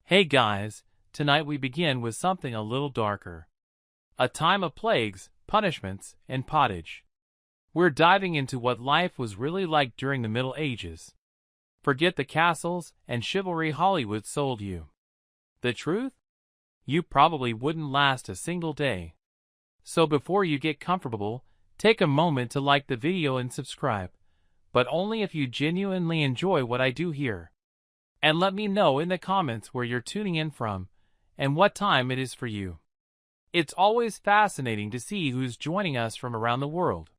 Hey guys, tonight we begin with something a little darker. A time of plagues, punishments, and pottage. We're diving into what life was really like during the Middle Ages. Forget the castles and chivalry Hollywood sold you. The truth? You probably wouldn't last a single day. So before you get comfortable, take a moment to like the video and subscribe, but only if you genuinely enjoy what I do here. And let me know in the comments where you're tuning in from and what time it is for you. It's always fascinating to see who's joining us from around the world.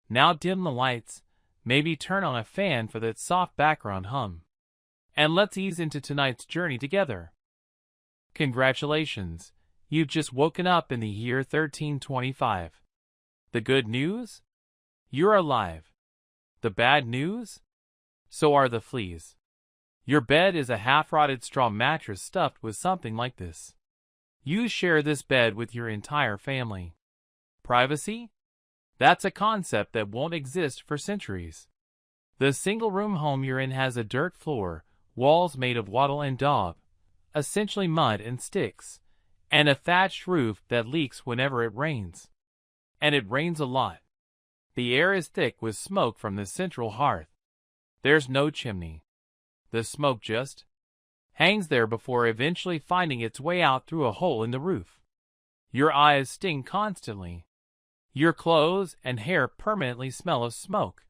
Now dim the lights, maybe turn on a fan for that soft background hum. And let's ease into tonight's journey together. Congratulations, you've just woken up in the year 1325. The good news? You're alive. The bad news? So are the fleas. Your bed is a half-rotted straw mattress stuffed with something like this. You share this bed with your entire family. Privacy? That's a concept that won't exist for centuries. The single-room home you're in has a dirt floor, walls made of wattle and daub, essentially mud and sticks, and a thatched roof that leaks whenever it rains. And it rains a lot. The air is thick with smoke from the central hearth. There's no chimney. The smoke just hangs there before eventually finding its way out through a hole in the roof. Your eyes sting constantly. Your clothes and hair permanently smell of smoke.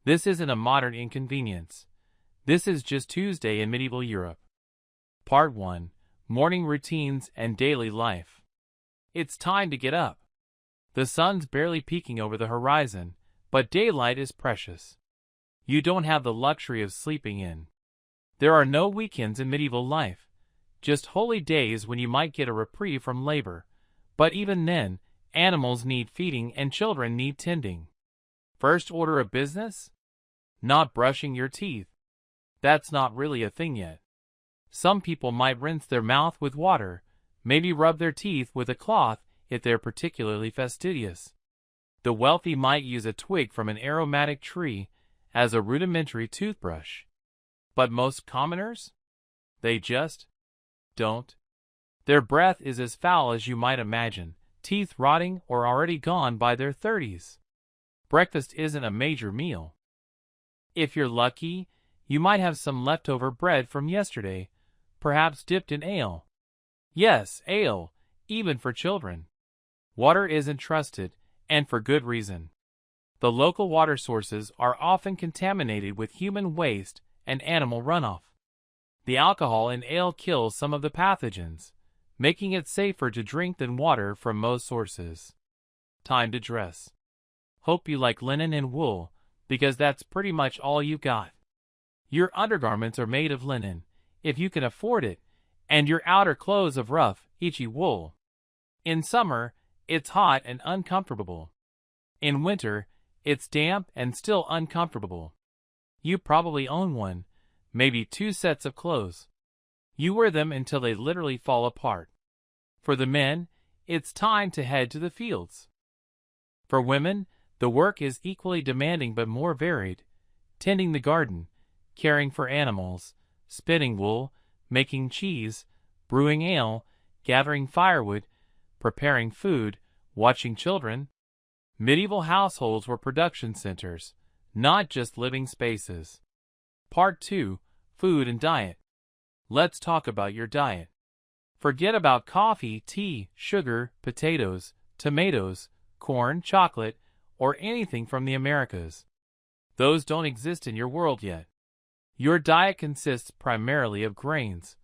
This isn't a modern inconvenience. This is just Tuesday in medieval Europe. Part 1. Morning Routines and Daily Life. It's time to get up. The sun's barely peeking over the horizon, but daylight is precious. You don't have the luxury of sleeping in. There are no weekends in medieval life, just holy days when you might get a reprieve from labor, but even then, animals need feeding and children need tending. First order of business? Not brushing your teeth. That's not really a thing yet. Some people might rinse their mouth with water, maybe rub their teeth with a cloth if they're particularly fastidious. The wealthy might use a twig from an aromatic tree as a rudimentary toothbrush. But most commoners? They just don't. Their breath is as foul as you might imagine, teeth rotting or already gone by their 30s. Breakfast isn't a major meal. If you're lucky, you might have some leftover bread from yesterday, perhaps dipped in ale. Yes, ale, even for children. Water isn't trusted, and for good reason. The local water sources are often contaminated with human waste and animal runoff. The alcohol in ale kills some of the pathogens, making it safer to drink than water from most sources. Time to dress. Hope you like linen and wool, because that's pretty much all you got. Your undergarments are made of linen, if you can afford it, and your outer clothes of rough, itchy wool. In summer, it's hot and uncomfortable. In winter, it's damp and still uncomfortable. You probably own one, maybe 2 sets of clothes. You wear them until they literally fall apart. For the men, it's time to head to the fields. For women, the work is equally demanding but more varied. Tending the garden, caring for animals, spinning wool, making cheese, brewing ale, gathering firewood, preparing food, watching children. Medieval households were production centers, not just living spaces. Part 2. Food and Diet. Let's talk about your diet. Forget about coffee, tea, sugar, potatoes, tomatoes, corn, chocolate, or anything from the Americas. Those don't exist in your world yet. Your diet consists primarily of grains.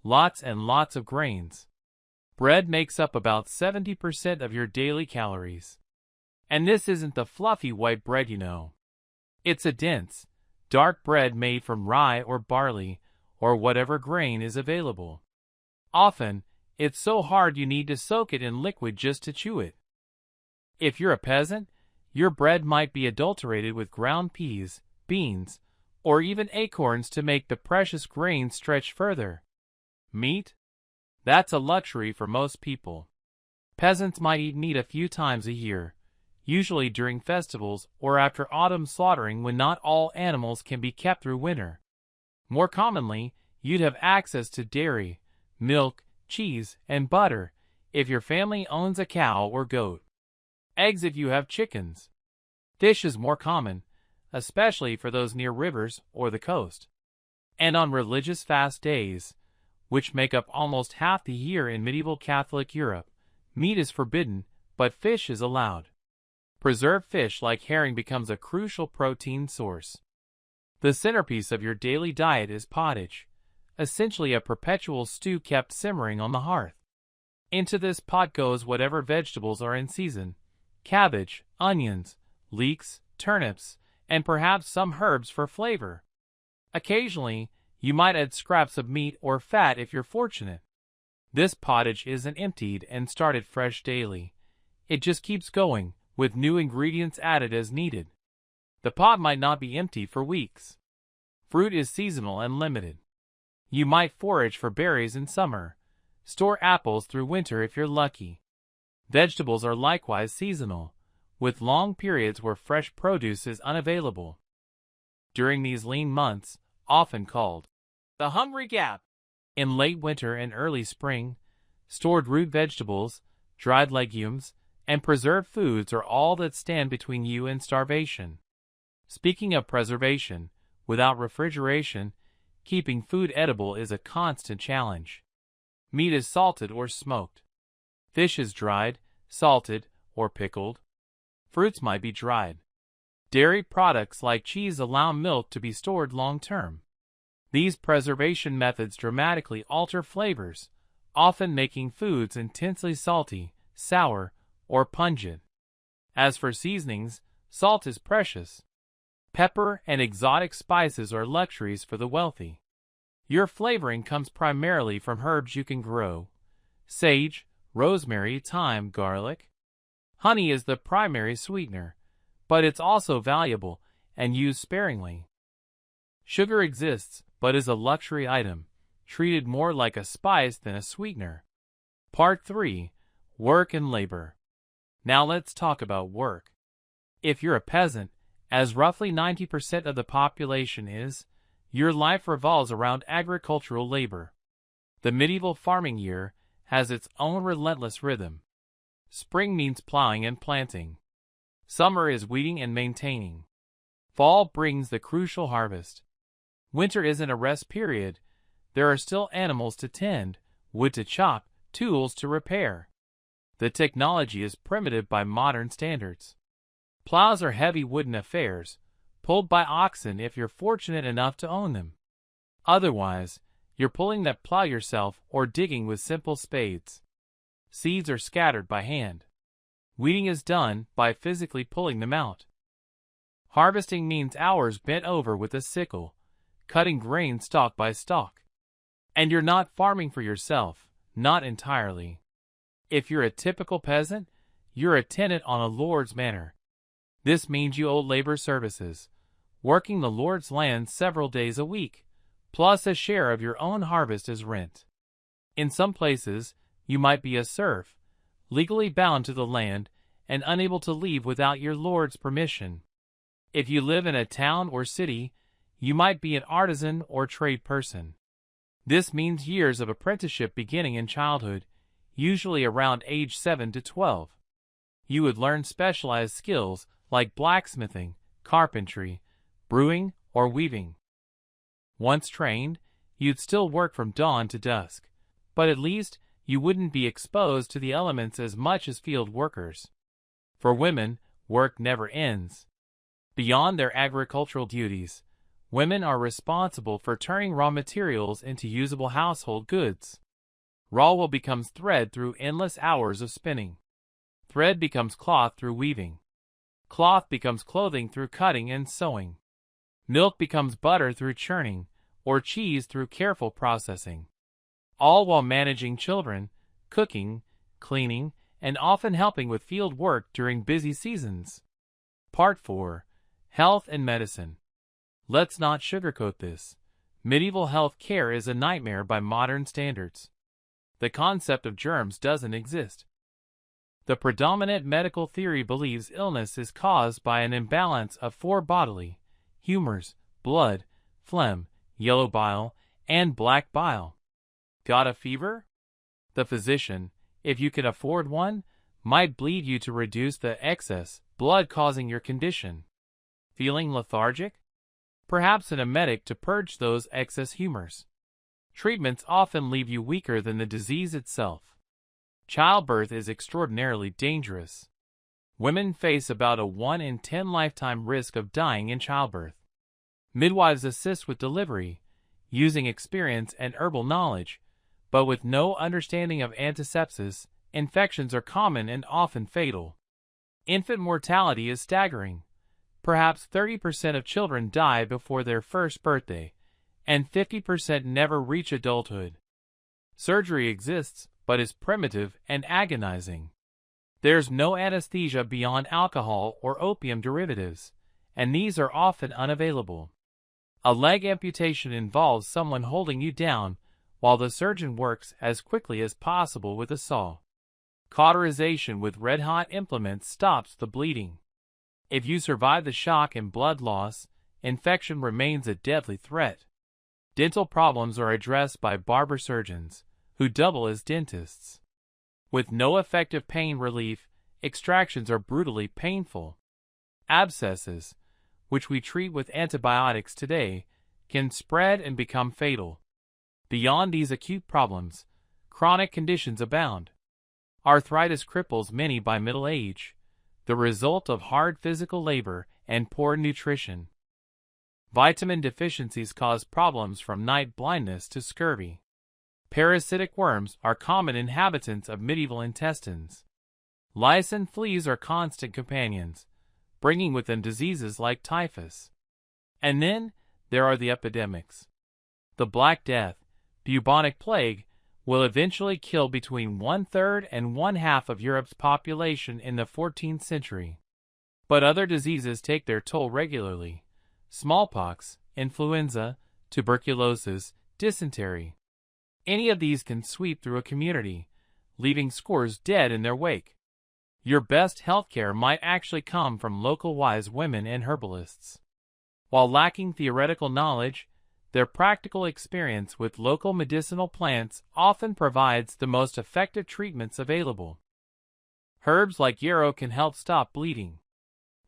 Lots and lots of grains. Bread makes up about 70% of your daily calories. And this isn't the fluffy white bread you know. It's a dense, dark bread made from rye or barley, or whatever grain is available. Often, it's so hard you need to soak it in liquid just to chew it. If you're a peasant, your bread might be adulterated with ground peas, beans, or even acorns to make the precious grain stretch further. Meat? That's a luxury for most people. Peasants might eat meat a few times a year, usually during festivals or after autumn slaughtering when not all animals can be kept through winter. More commonly, you'd have access to dairy, milk, cheese, and butter if your family owns a cow or goat. Eggs if you have chickens. Fish is more common, especially for those near rivers or the coast. And on religious fast days, which make up almost half the year in medieval Catholic Europe, meat is forbidden, but fish is allowed. Preserved fish like herring becomes a crucial protein source. The centerpiece of your daily diet is pottage, essentially a perpetual stew kept simmering on the hearth. Into this pot goes whatever vegetables are in season: cabbage, onions, leeks, turnips, and perhaps some herbs for flavor. Occasionally, you might add scraps of meat or fat if you're fortunate. This pottage isn't emptied and started fresh daily. It just keeps going, with new ingredients added as needed. The pot might not be empty for weeks. Fruit is seasonal and limited. You might forage for berries in summer, store apples through winter if you're lucky. Vegetables are likewise seasonal, with long periods where fresh produce is unavailable. During these lean months, often called the hungry gap, in late winter and early spring, stored root vegetables, dried legumes, and preserved foods are all that stand between you and starvation. Speaking of preservation, without refrigeration, keeping food edible is a constant challenge. Meat is salted or smoked. Fish is dried, salted, or pickled. Fruits might be dried. Dairy products like cheese allow milk to be stored long-term. These preservation methods dramatically alter flavors, often making foods intensely salty, sour, or pungent. As for seasonings, salt is precious. Pepper and exotic spices are luxuries for the wealthy. Your flavoring comes primarily from herbs you can grow: sage, rosemary, thyme, garlic. Honey is the primary sweetener, but it's also valuable and used sparingly. Sugar exists, but is a luxury item, treated more like a spice than a sweetener. Part 3. Work and Labor. Now let's talk about work. If you're a peasant, as roughly 90% of the population is, your life revolves around agricultural labor. The medieval farming year has its own relentless rhythm. Spring means plowing and planting. Summer is weeding and maintaining. Fall brings the crucial harvest. Winter isn't a rest period. There are still animals to tend, wood to chop, tools to repair. The technology is primitive by modern standards. Plows are heavy wooden affairs, pulled by oxen if you're fortunate enough to own them. Otherwise, you're pulling that plow yourself or digging with simple spades. Seeds are scattered by hand. Weeding is done by physically pulling them out. Harvesting means hours bent over with a sickle, cutting grain stalk by stalk. And you're not farming for yourself, not entirely. If you're a typical peasant, you're a tenant on a lord's manor. This means you owe labor services, working the lord's land several days a week, plus a share of your own harvest as rent. In some places, you might be a serf, legally bound to the land and unable to leave without your lord's permission. If you live in a town or city, you might be an artisan or trade person. This means years of apprenticeship beginning in childhood, usually around age 7 to 12. You would learn specialized skills like blacksmithing, carpentry, brewing, or weaving. Once trained, you'd still work from dawn to dusk, but at least you wouldn't be exposed to the elements as much as field workers. For women, work never ends. Beyond their agricultural duties, women are responsible for turning raw materials into usable household goods. Raw wool becomes thread through endless hours of spinning. Thread becomes cloth through weaving. Cloth becomes clothing through cutting and sewing. Milk becomes butter through churning, or cheese through careful processing. All while managing children, cooking, cleaning, and often helping with field work during busy seasons. Part 4. Health and Medicine. Let's not sugarcoat this. Medieval health care is a nightmare by modern standards. The concept of germs doesn't exist. The predominant medical theory believes illness is caused by an imbalance of 4 bodily humors: blood, phlegm, yellow bile, and black bile. Got a fever? The physician, if you can afford one, might bleed you to reduce the excess blood causing your condition. Feeling lethargic? Perhaps an emetic to purge those excess humors. Treatments often leave you weaker than the disease itself. Childbirth is extraordinarily dangerous. Women face about a 1 in 10 lifetime risk of dying in childbirth. Midwives assist with delivery, using experience and herbal knowledge, but with no understanding of antisepsis, infections are common and often fatal. Infant mortality is staggering. Perhaps 30% of children die before their first birthday, and 50% never reach adulthood. Surgery exists, but is primitive and agonizing. There's no anesthesia beyond alcohol or opium derivatives, and these are often unavailable. A leg amputation involves someone holding you down while the surgeon works as quickly as possible with a saw. Cauterization with red-hot implements stops the bleeding. If you survive the shock and blood loss, infection remains a deadly threat. Dental problems are addressed by barber surgeons, who double as dentists. With no effective pain relief, extractions are brutally painful. Abscesses, which we treat with antibiotics today, can spread and become fatal. Beyond these acute problems, chronic conditions abound. Arthritis cripples many by middle age, the result of hard physical labor and poor nutrition. Vitamin deficiencies cause problems from night blindness to scurvy. Parasitic worms are common inhabitants of medieval intestines. Lice and fleas are constant companions, bringing with them diseases like typhus. And then there are the epidemics. The Black Death, bubonic plague, will eventually kill between 1/3 and 1/2 of Europe's population in the 14th century. But other diseases take their toll regularly: smallpox, influenza, tuberculosis, dysentery. Any of these can sweep through a community, leaving scores dead in their wake. Your best healthcare might actually come from local wise women and herbalists. While lacking theoretical knowledge, their practical experience with local medicinal plants often provides the most effective treatments available. Herbs like yarrow can help stop bleeding.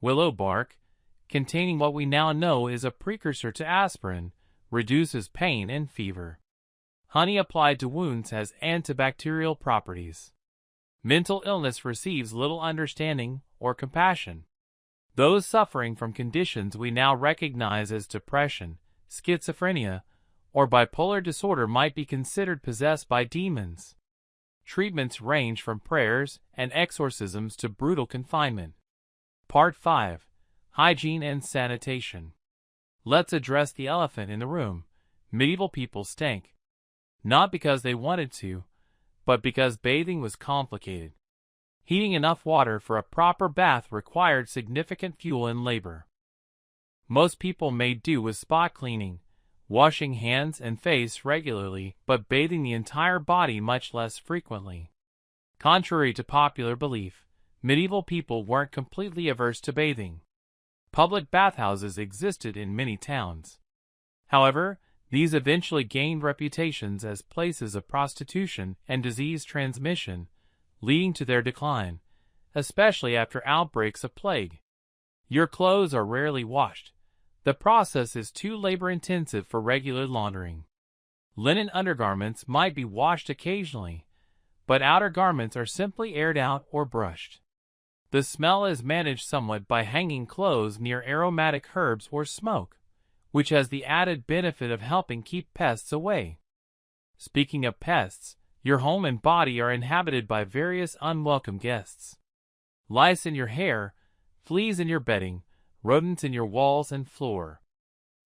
Willow bark, containing what we now know is a precursor to aspirin, reduces pain and fever. Honey applied to wounds has antibacterial properties. Mental illness receives little understanding or compassion. Those suffering from conditions we now recognize as depression, schizophrenia, or bipolar disorder might be considered possessed by demons. Treatments range from prayers and exorcisms to brutal confinement. Part 5. Hygiene and Sanitation. Let's address the elephant in the room. Medieval people stank. Not because they wanted to, but because bathing was complicated. Heating enough water for a proper bath required significant fuel and labor. Most people made do with spot cleaning, washing hands and face regularly, but bathing the entire body much less frequently. Contrary to popular belief, medieval people weren't completely averse to bathing. Public bathhouses existed in many towns. However, these eventually gained reputations as places of prostitution and disease transmission, leading to their decline, especially after outbreaks of plague. Your clothes are rarely washed. The process is too labor-intensive for regular laundering. Linen undergarments might be washed occasionally, but outer garments are simply aired out or brushed. The smell is managed somewhat by hanging clothes near aromatic herbs or smoke, which has the added benefit of helping keep pests away. Speaking of pests, your home and body are inhabited by various unwelcome guests. Lice in your hair, fleas in your bedding, rodents in your walls and floor.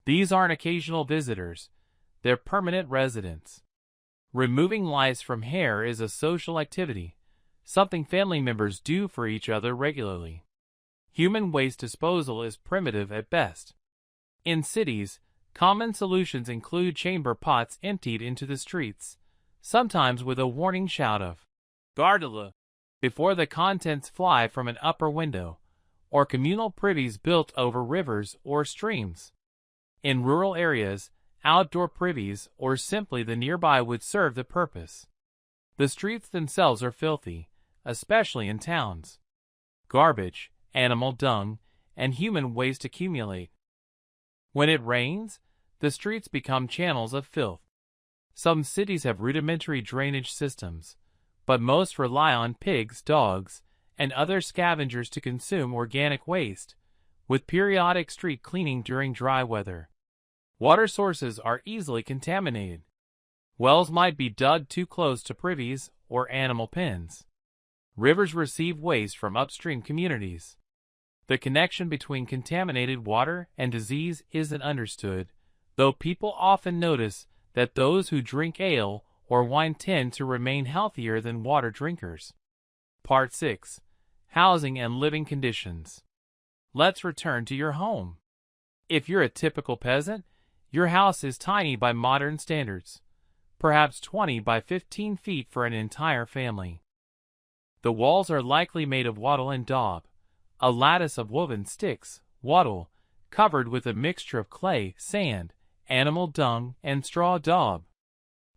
These aren't occasional visitors, they're permanent residents. Removing lice from hair is a social activity, something family members do for each other regularly. Human waste disposal is primitive at best. In cities, common solutions include chamber pots emptied into the streets, sometimes with a warning shout of "Garde-le" before the contents fly from an upper window, or communal privies built over rivers or streams. In rural areas, outdoor privies, or simply the nearby would serve the purpose. The streets themselves are filthy, especially in towns. Garbage, animal dung, and human waste accumulate. When it rains, the streets become channels of filth. Some cities have rudimentary drainage systems, but most rely on pigs, dogs, and other scavengers to consume organic waste, with periodic street cleaning during dry weather. Water sources are easily contaminated. Wells might be dug too close to privies or animal pens. Rivers receive waste from upstream communities. The connection between contaminated water and disease isn't understood, though people often notice that those who drink ale or wine tend to remain healthier than water drinkers. Part 6. Housing and Living Conditions. Let's return to your home. If you're a typical peasant, your house is tiny by modern standards, perhaps 20 by 15 feet for an entire family. The walls are likely made of wattle and daub, a lattice of woven sticks, wattle, covered with a mixture of clay, sand, animal dung, and straw daub.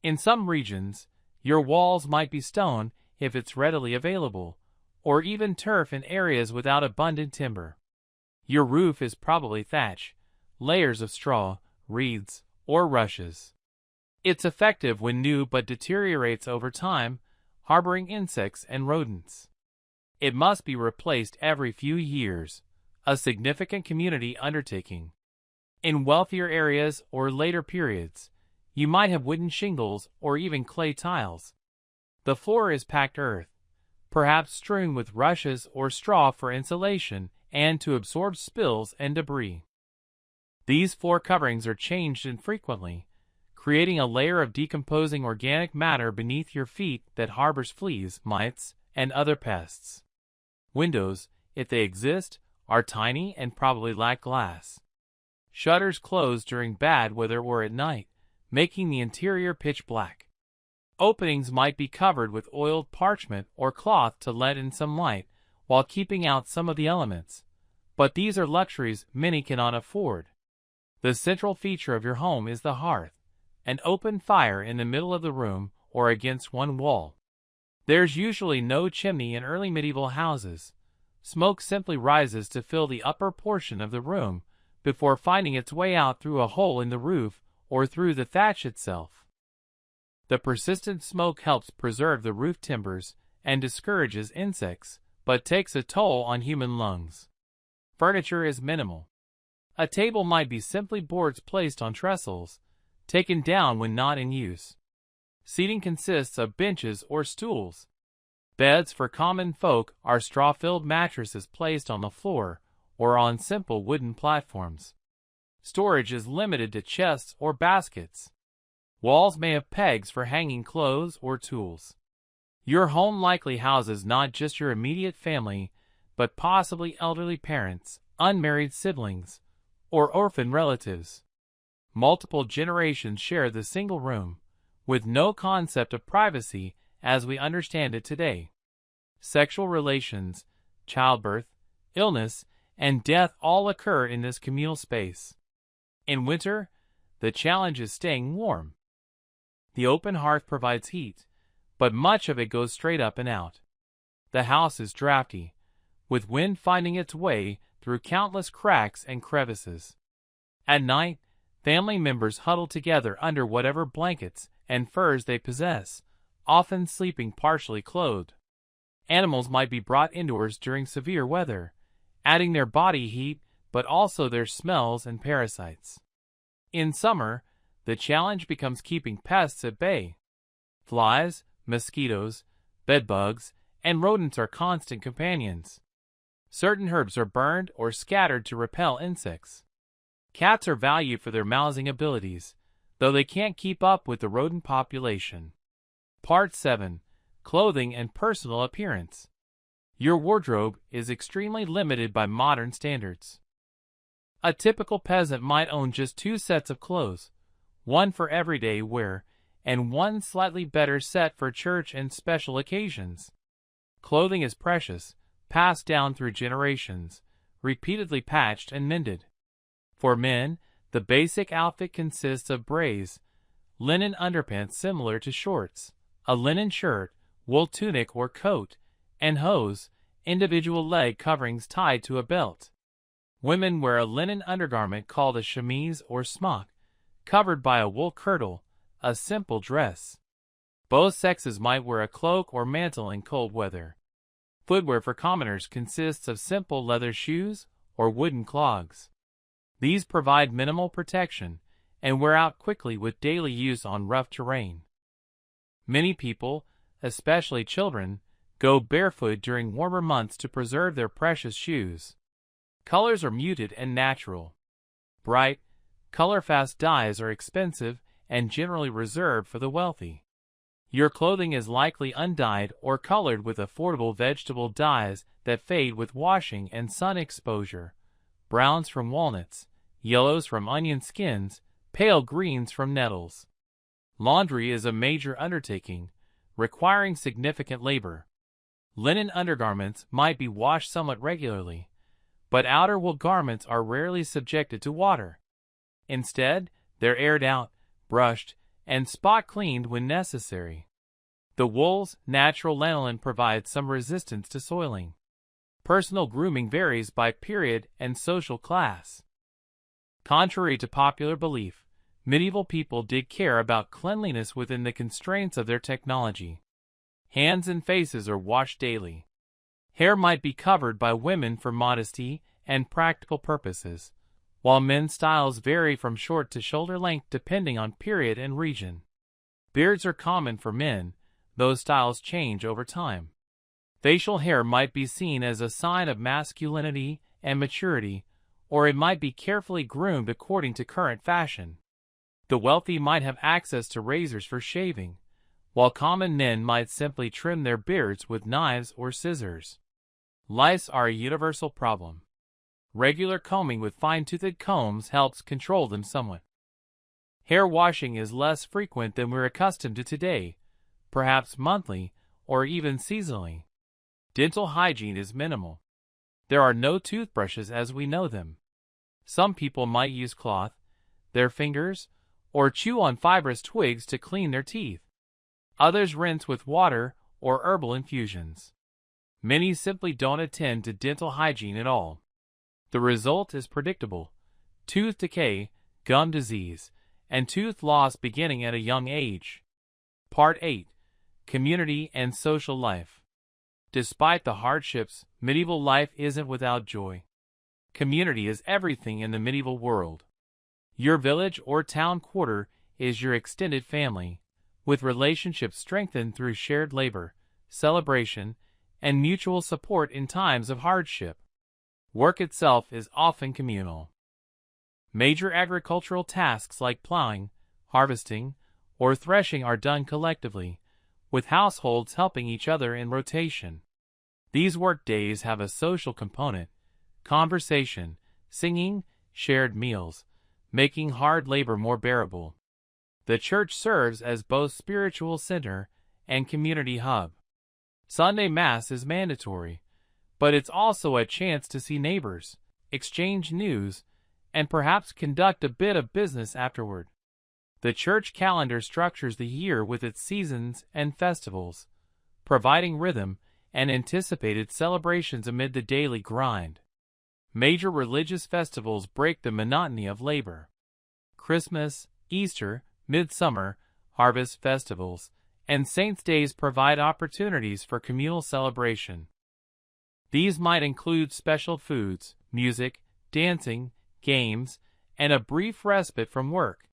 In some regions, your walls might be stone if it's readily available, or even turf in areas without abundant timber. Your roof is probably thatch, layers of straw, reeds, or rushes. It's effective when new but deteriorates over time, harboring insects and rodents. It must be replaced every few years, a significant community undertaking. In wealthier areas or later periods, you might have wooden shingles or even clay tiles. The floor is packed earth, perhaps strewn with rushes or straw for insulation and to absorb spills and debris. These floor coverings are changed infrequently, creating a layer of decomposing organic matter beneath your feet that harbors fleas, mites, and other pests. Windows, if they exist, are tiny and probably lack glass. Shutters close during bad weather or at night, making the interior pitch black. Openings might be covered with oiled parchment or cloth to let in some light while keeping out some of the elements, but these are luxuries many cannot afford. The central feature of your home is the hearth, an open fire in the middle of the room or against one wall. There's usually no chimney in early medieval houses. Smoke simply rises to fill the upper portion of the room before finding its way out through a hole in the roof or through the thatch itself. The persistent smoke helps preserve the roof timbers and discourages insects, but takes a toll on human lungs. Furniture is minimal. A table might be simply boards placed on trestles, taken down when not in use. Seating consists of benches or stools. Beds for common folk are straw-filled mattresses placed on the floor or on simple wooden platforms. Storage is limited to chests or baskets. Walls may have pegs for hanging clothes or tools. Your home likely houses not just your immediate family, but possibly elderly parents, unmarried siblings, or orphan relatives. Multiple generations share the single room, with no concept of privacy as we understand it today. Sexual relations, childbirth, illness, and death all occur in this communal space. In winter, the challenge is staying warm. The open hearth provides heat, but much of it goes straight up and out. The house is drafty, with wind finding its way through countless cracks and crevices. At night, family members huddle together under whatever blankets and furs they possess, often sleeping partially clothed. Animals might be brought indoors during severe weather, adding their body heat but also their smells and parasites. In summer, the challenge becomes keeping pests at bay. Flies, mosquitoes, bedbugs, and rodents are constant companions. Certain herbs are burned or scattered to repel insects. Cats are valued for their mousing abilities, though they can't keep up with the rodent population. Part 7. Clothing and Personal Appearance. Your wardrobe is extremely limited by modern standards. A typical peasant might own just 2 sets of clothes, one for everyday wear, and one slightly better set for church and special occasions. Clothing is precious, passed down through generations, repeatedly patched and mended. For men, The basic outfit consists of brays, linen underpants similar to shorts, a linen shirt, wool tunic or coat, and hose, individual leg coverings tied to a belt. Women wear a linen undergarment called a chemise or smock, covered by a wool kirtle, a simple dress. Both sexes might wear a cloak or mantle in cold weather. Footwear for commoners consists of simple leather shoes or wooden clogs. These provide minimal protection and wear out quickly with daily use on rough terrain. Many people, especially children, go barefoot during warmer months to preserve their precious shoes. Colors are muted and natural. Bright, color-fast dyes are expensive and generally reserved for the wealthy. Your clothing is likely undyed or colored with affordable vegetable dyes that fade with washing and sun exposure, browns from walnuts, yellows from onion skins, pale greens from nettles. Laundry is a major undertaking, requiring significant labor. Linen undergarments might be washed somewhat regularly, but outer wool garments are rarely subjected to water. Instead, they're aired out, brushed, and spot cleaned when necessary. The wool's natural lanolin provides some resistance to soiling. Personal grooming varies by period and social class. Contrary to popular belief, medieval people did care about cleanliness within the constraints of their technology. Hands and faces are washed daily. Hair might be covered by women for modesty and practical purposes, while men's styles vary from short to shoulder length depending on period and region. Beards are common for men, though styles change over time. Facial hair might be seen as a sign of masculinity and maturity, or it might be carefully groomed according to current fashion. The wealthy might have access to razors for shaving, while common men might simply trim their beards with knives or scissors. Lice are a universal problem. Regular combing with fine-toothed combs helps control them somewhat. Hair washing is less frequent than we're accustomed to today, perhaps monthly or even seasonally. Dental hygiene is minimal. There are no toothbrushes as we know them. Some people might use cloth, their fingers, or chew on fibrous twigs to clean their teeth. Others rinse with water or herbal infusions. Many simply don't attend to dental hygiene at all. The result is predictable: tooth decay, gum disease, and tooth loss beginning at a young age. Part 8. Community and Social Life. Despite the hardships, medieval life isn't without joy. Community is everything in the medieval world. Your village or town quarter is your extended family, with relationships strengthened through shared labor, celebration, and mutual support in times of hardship. Work itself is often communal. Major agricultural tasks like plowing, harvesting, or threshing are done collectively, with households helping each other in rotation. These work days have a social component: conversation, singing, shared meals, making hard labor more bearable. The church serves as both spiritual center and community hub. Sunday Mass is mandatory, but it's also a chance to see neighbors, exchange news, and perhaps conduct a bit of business afterward. The church calendar structures the year with its seasons and festivals, providing rhythm and anticipated celebrations amid the daily grind. Major religious festivals break the monotony of labor. Christmas, Easter, Midsummer, harvest festivals, and saints' days provide opportunities for communal celebration. These might include special foods, music, dancing, games, and a brief respite from work.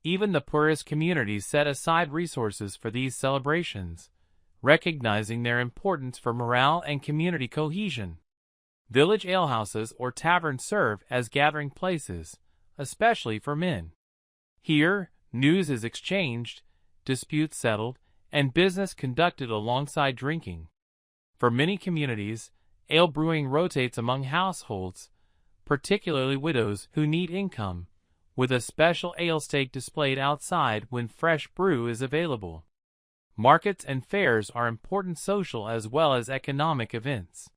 Even the poorest communities set aside resources for these celebrations, recognizing their importance for morale and community cohesion. Village alehouses or taverns serve as gathering places, especially for men. Here, news is exchanged, disputes settled, and business conducted alongside drinking. For many communities, ale brewing rotates among households, particularly widows who need income, with a special ale stake displayed outside when fresh brew is available. Markets and fairs are important social as well as economic events.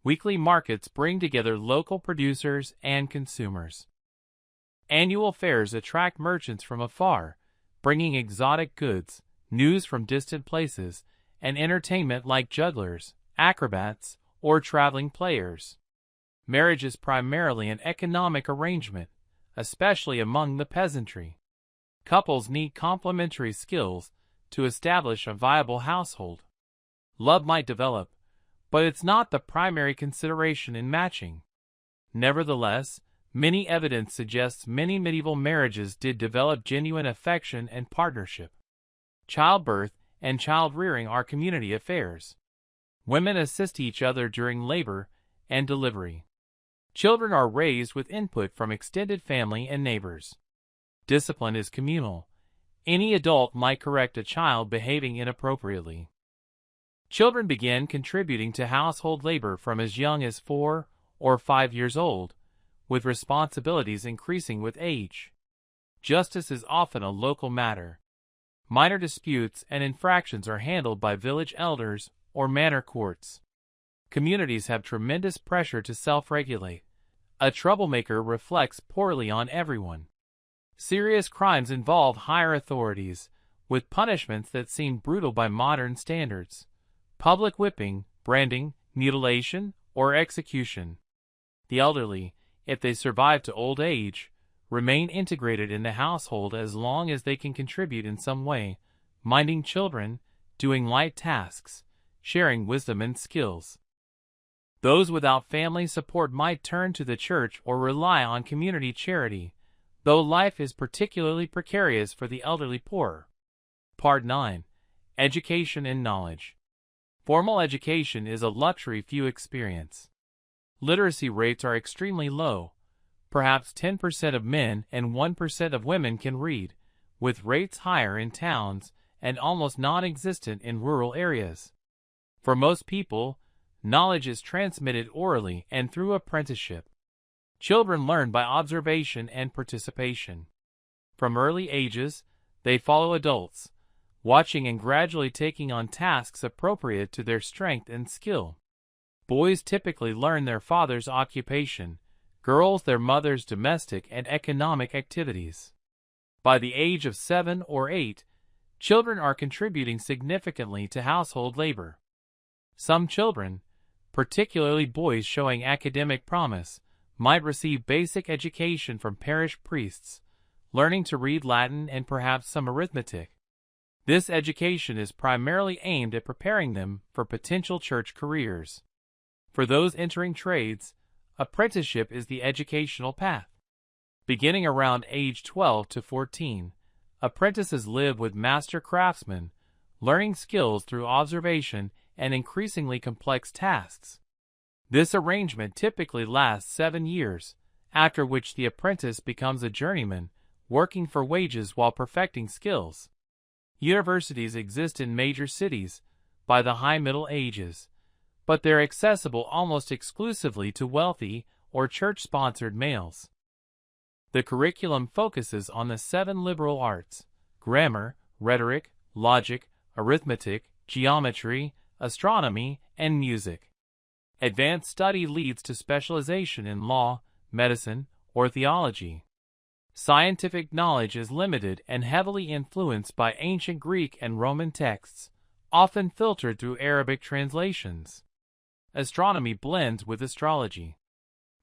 Weekly markets bring together local producers and consumers. Annual fairs attract merchants from afar, bringing exotic goods, news from distant places, and entertainment like jugglers, acrobats, or traveling players. Marriage is primarily an economic arrangement, especially among the peasantry. Couples need complementary skills to establish a viable household. Love might develop, but it's not the primary consideration in matching. Nevertheless, many evidence suggests many medieval marriages did develop genuine affection and partnership. Childbirth and child-rearing are community affairs. Women assist each other during labor and delivery. Children are raised with input from extended family and neighbors. Discipline is communal. Any adult might correct a child behaving inappropriately. Children begin contributing to household labor from as young as 4 or 5 years old, with responsibilities increasing with age. Justice is often a local matter. Minor disputes and infractions are handled by village elders or manor courts. Communities have tremendous pressure to self-regulate. A troublemaker reflects poorly on everyone. Serious crimes involve higher authorities, with punishments that seem brutal by modern standards. Public whipping, branding, mutilation, or execution. The elderly, if they survive to old age, remain integrated in the household as long as they can contribute in some way, minding children, doing light tasks, sharing wisdom and skills. Those without family support might turn to the church or rely on community charity, though life is particularly precarious for the elderly poor. Part 9. Education and Knowledge. Formal education is a luxury few experience. Literacy rates are extremely low. Perhaps 10% of men and 1% of women can read, with rates higher in towns and almost non-existent in rural areas. For most people, knowledge is transmitted orally and through apprenticeship. Children learn by observation and participation. From early ages, they follow adults, watching and gradually taking on tasks appropriate to their strength and skill. Boys typically learn their father's occupation, girls their mother's domestic and economic activities. By the age of 7 or 8, children are contributing significantly to household labor. Some children, particularly boys showing academic promise, might receive basic education from parish priests, learning to read Latin and perhaps some arithmetic. This education is primarily aimed at preparing them for potential church careers. For those entering trades, apprenticeship is the educational path. Beginning around age 12 to 14, apprentices live with master craftsmen, learning skills through observation and increasingly complex tasks. This arrangement typically lasts 7 years, after which the apprentice becomes a journeyman, working for wages while perfecting skills. Universities exist in major cities by the High Middle Ages, but they're accessible almost exclusively to wealthy or church-sponsored males. The curriculum focuses on the 7 liberal arts: grammar, rhetoric, logic, arithmetic, geometry, astronomy, and music. Advanced study leads to specialization in law, medicine, or theology. Scientific knowledge is limited and heavily influenced by ancient Greek and Roman texts, often filtered through Arabic translations. Astronomy blends with astrology.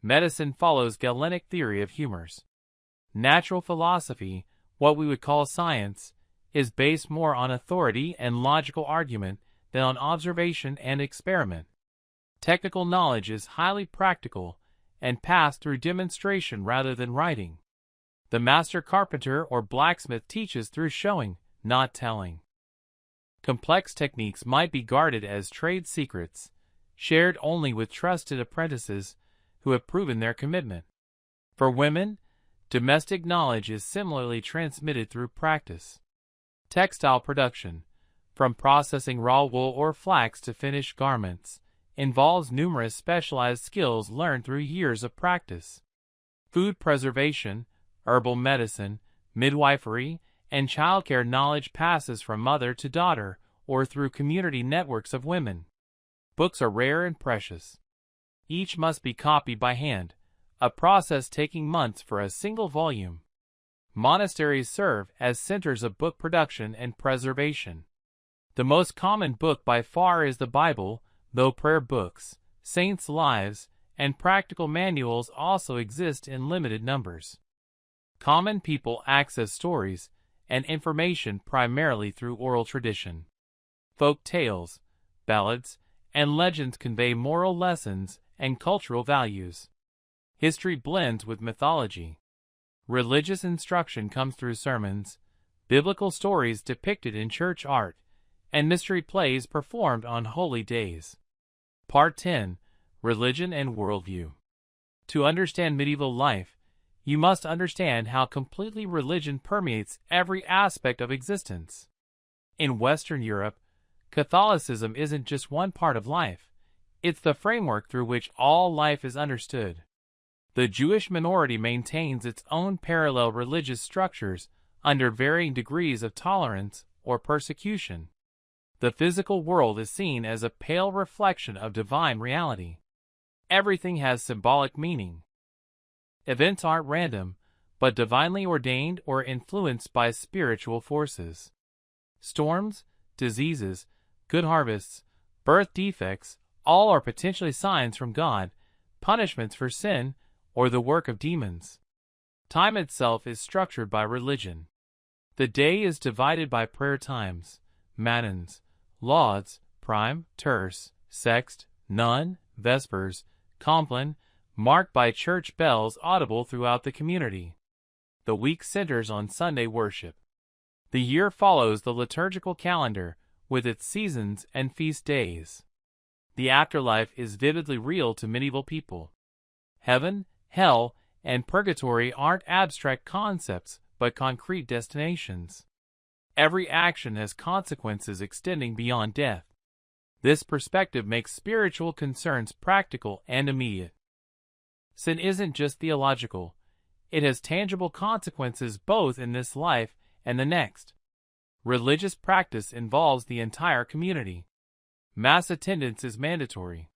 Medicine follows Galenic theory of humors. Natural philosophy, what we would call science, is based more on authority and logical argument than on observation and experiment. Technical knowledge is highly practical and passed through demonstration rather than writing. The master carpenter or blacksmith teaches through showing, not telling. Complex techniques might be guarded as trade secrets, shared only with trusted apprentices who have proven their commitment. For women, domestic knowledge is similarly transmitted through practice. Textile production, from processing raw wool or flax to finished garments, involves numerous specialized skills learned through years of practice. Food preservation, herbal medicine, midwifery, and childcare knowledge passes from mother to daughter or through community networks of women. Books are rare and precious. Each must be copied by hand, a process taking months for a single volume. Monasteries serve as centers of book production and preservation. The most common book by far is the Bible, though prayer books, saints' lives, and practical manuals also exist in limited numbers. Common people access stories and information primarily through oral tradition. Folk tales, ballads, and legends convey moral lessons and cultural values. History blends with mythology. Religious instruction comes through sermons, biblical stories depicted in church art, and mystery plays performed on holy days. Part 10. Religion and Worldview. To understand medieval life, you must understand how completely religion permeates every aspect of existence. In Western Europe, Catholicism isn't just one part of life, it's the framework through which all life is understood. The Jewish minority maintains its own parallel religious structures under varying degrees of tolerance or persecution. The physical world is seen as a pale reflection of divine reality. Everything has symbolic meaning. Events aren't random, but divinely ordained or influenced by spiritual forces. Storms, diseases, good harvests, birth defects, all are potentially signs from God, punishments for sin, or the work of demons. Time itself is structured by religion. The day is divided by prayer times, matins, lauds, prime, terce, sext, none, vespers, compline, marked by church bells audible throughout the community. The week centers on Sunday worship. The year follows the liturgical calendar, with its seasons and feast days. The afterlife is vividly real to medieval people. Heaven, hell, and purgatory aren't abstract concepts, but concrete destinations. Every action has consequences extending beyond death. This perspective makes spiritual concerns practical and immediate. Sin isn't just theological. It has tangible consequences both in this life and the next. Religious practice involves the entire community. Mass attendance is mandatory.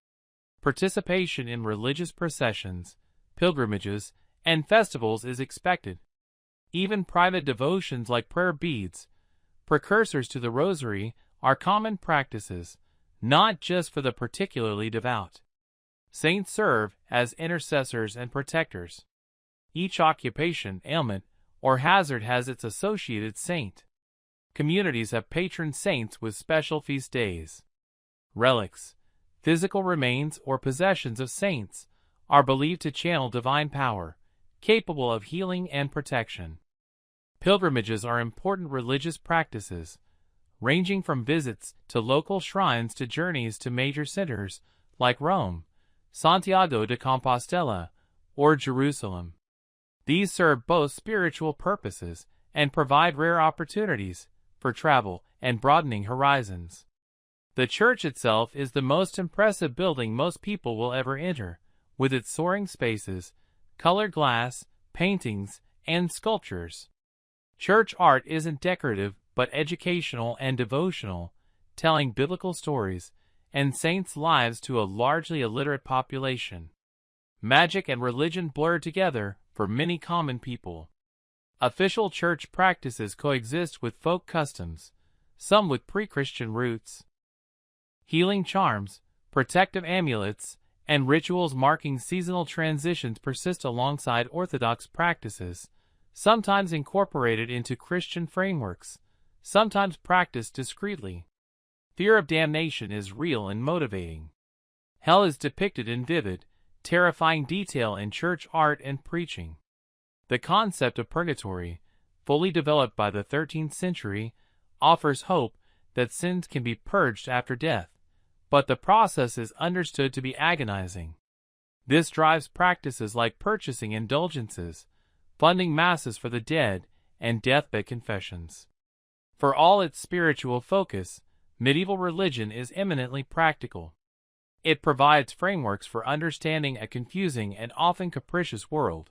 Participation in religious processions, pilgrimages, and festivals is expected. Even private devotions like prayer beads, precursors to the rosary, are common practices, not just for the particularly devout. Saints serve as intercessors and protectors. Each occupation, ailment, or hazard has its associated saint. Communities have patron saints with special feast days. Relics, physical remains or possessions of saints, are believed to channel divine power, capable of healing and protection. Pilgrimages are important religious practices, ranging from visits to local shrines to journeys to major centers like Rome, Santiago de Compostela, or Jerusalem. These serve both spiritual purposes and provide rare opportunities for travel and broadening horizons. The church itself is the most impressive building most people will ever enter, with its soaring spaces, colored glass, paintings, and sculptures. Church art isn't decorative but educational and devotional, telling biblical stories and saints' lives to a largely illiterate population. Magic and religion blur together for many common people. Official church practices coexist with folk customs, some with pre-Christian roots. Healing charms, protective amulets, and rituals marking seasonal transitions persist alongside Orthodox practices, sometimes incorporated into Christian frameworks, sometimes practiced discreetly. Fear of damnation is real and motivating. Hell is depicted in vivid, terrifying detail in church art and preaching. The concept of purgatory, fully developed by the 13th century, offers hope that sins can be purged after death, but the process is understood to be agonizing. This drives practices like purchasing indulgences, funding masses for the dead, and deathbed confessions. For all its spiritual focus, medieval religion is eminently practical. It provides frameworks for understanding a confusing and often capricious world.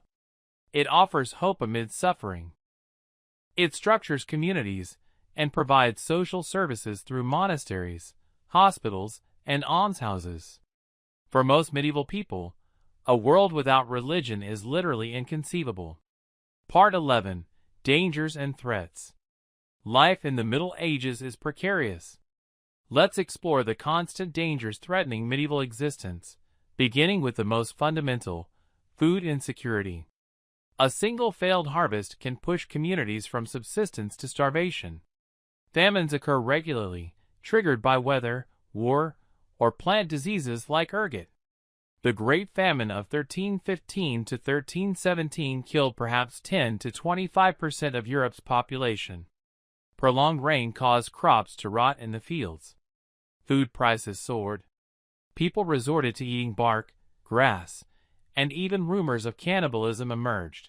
It offers hope amid suffering. It structures communities and provides social services through monasteries, hospitals, and almshouses. For most medieval people, A world without religion is literally inconceivable. Part 11. Dangers and Threats. Life in the Middle Ages is precarious. Let's explore the constant dangers threatening medieval existence, beginning with the most fundamental, food insecurity. A single failed harvest can push communities from subsistence to starvation. Famines occur regularly, triggered by weather, war, or plant diseases like ergot. The Great Famine of 1315 to 1317 killed perhaps 10 to 25% of Europe's population. Prolonged rain caused crops to rot in the fields. Food prices soared. People resorted to eating bark, grass, and even rumors of cannibalism emerged.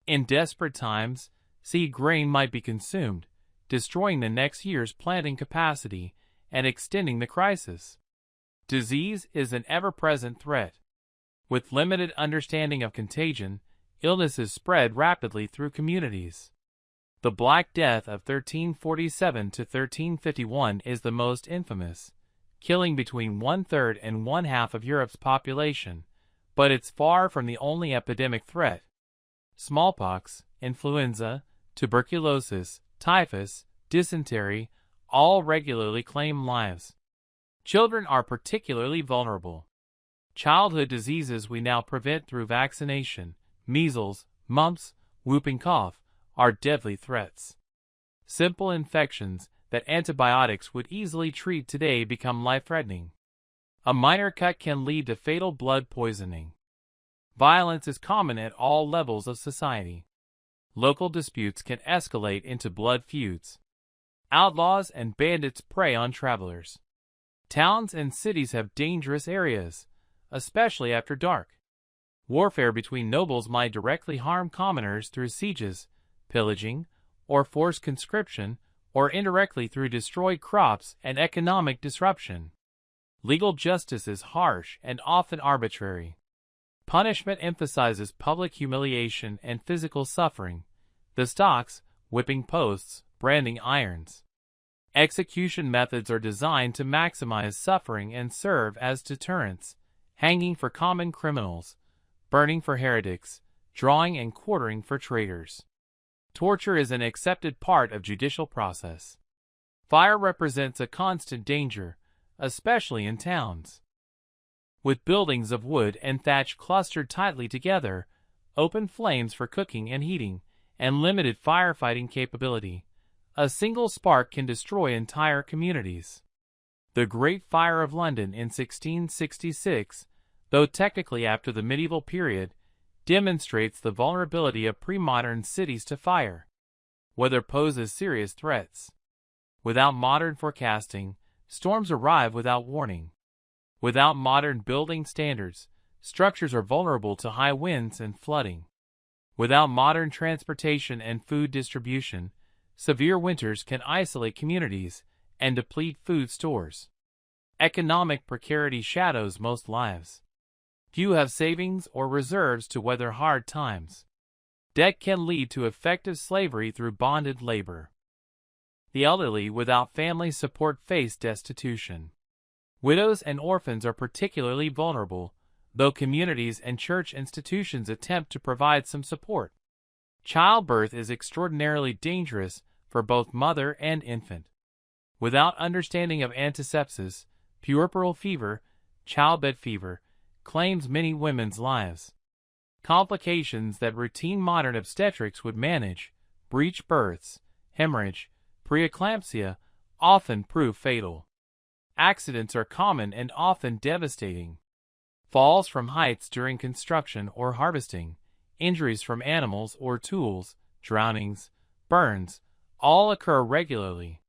In desperate times, seed grain might be consumed, destroying the next year's planting capacity and extending the crisis. Disease is an ever-present threat. With limited understanding of contagion, illnesses spread rapidly through communities. The Black Death of 1347 to 1351 is the most infamous, killing between one-third and one-half of Europe's population, but it's far from the only epidemic threat. Smallpox, influenza, tuberculosis, typhus, dysentery, all regularly claim lives. Children are particularly vulnerable. Childhood diseases we now prevent through vaccination, measles, mumps, whooping cough, are deadly threats. Simple infections that antibiotics would easily treat today become life-threatening. A minor cut can lead to fatal blood poisoning. Violence is common at all levels of society. Local disputes can escalate into blood feuds. Outlaws and bandits prey on travelers. Towns and cities have dangerous areas, especially after dark. Warfare between nobles might directly harm commoners through sieges, pillaging, or forced conscription, or indirectly through destroyed crops and economic disruption. Legal justice is harsh and often arbitrary. Punishment emphasizes public humiliation and physical suffering. The stocks, whipping posts, branding irons. Execution methods are designed to maximize suffering and serve as deterrents, hanging for common criminals, burning for heretics, drawing and quartering for traitors. Torture is an accepted part of judicial process. Fire represents a constant danger, especially in towns. With buildings of wood and thatch clustered tightly together, open flames for cooking and heating, and limited firefighting capability, a single spark can destroy entire communities. The Great Fire of London in 1666, though technically after the medieval period, demonstrates the vulnerability of pre-modern cities to fire. Weather poses serious threats. Without modern forecasting, storms arrive without warning. Without modern building standards, structures are vulnerable to high winds and flooding. Without modern transportation and food distribution, severe winters can isolate communities and deplete food stores. Economic precarity shadows most lives. Few have savings or reserves to weather hard times. Debt can lead to effective slavery through bonded labor. The elderly without family support face destitution. Widows and orphans are particularly vulnerable, though communities and church institutions attempt to provide some support. Childbirth is extraordinarily dangerous for both mother and infant. Without understanding of antisepsis, puerperal fever, childbed fever, claims many women's lives. Complications that routine modern obstetrics would manage, breech births, hemorrhage, preeclampsia, often prove fatal. Accidents are common and often devastating. Falls from heights during construction or harvesting, injuries from animals or tools, drownings, burns, all occur regularly.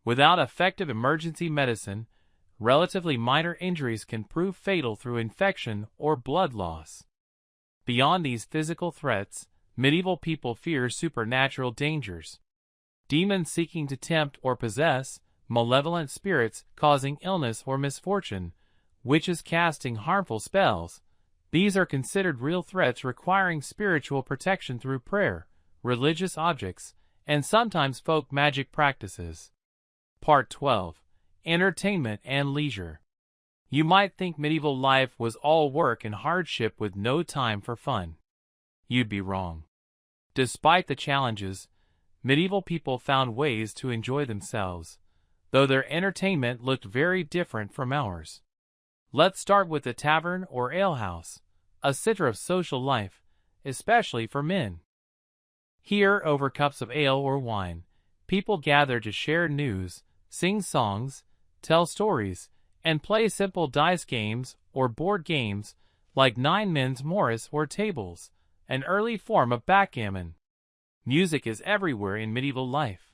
Without effective emergency medicine, relatively minor injuries can prove fatal through infection or blood loss. Beyond these physical threats, medieval people fear supernatural dangers. Demons seeking to tempt or possess, malevolent spirits causing illness or misfortune, witches casting harmful spells. These are considered real threats requiring spiritual protection through prayer, religious objects, and sometimes folk magic practices. Part 12. Entertainment and Leisure. You might think medieval life was all work and hardship with no time for fun. You'd be wrong. Despite the challenges, medieval people found ways to enjoy themselves, though their entertainment looked very different from ours. Let's start with the tavern or alehouse, a center of social life, especially for men. Here, over cups of ale or wine, people gather to share news, sing songs, tell stories, and play simple dice games or board games like Nine Men's Morris or tables, an early form of backgammon. Music is everywhere in medieval life.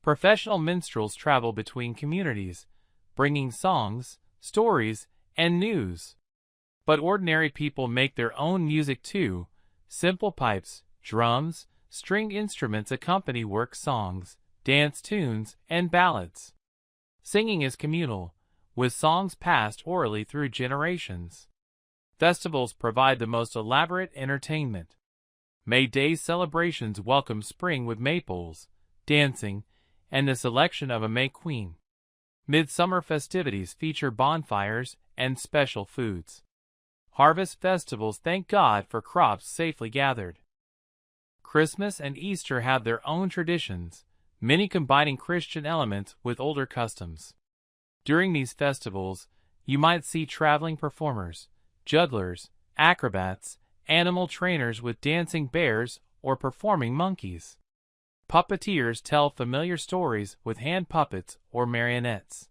Professional minstrels travel between communities, bringing songs, stories, and news. But ordinary people make their own music too. Simple pipes, drums, stringed instruments accompany work songs, dance tunes, and ballads. Singing is communal, with songs passed orally through generations. Festivals provide the most elaborate entertainment. May Day celebrations welcome spring with maypoles, dancing, and the selection of a May Queen. Midsummer festivities feature bonfires and special foods. Harvest festivals thank God for crops safely gathered. Christmas and Easter have their own traditions, many combining Christian elements with older customs. During these festivals, you might see traveling performers, jugglers, acrobats, animal trainers with dancing bears or performing monkeys. Puppeteers tell familiar stories with hand puppets or marionettes.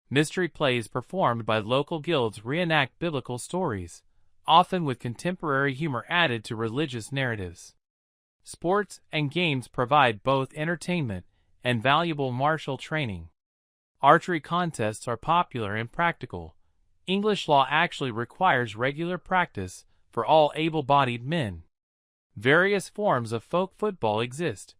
Mystery plays performed by local guilds reenact biblical stories, often with contemporary humor added to religious narratives. Sports and games provide both entertainment and valuable martial training. Archery contests are popular and practical. English law actually requires regular practice for all able-bodied men. Various forms of folk football exist,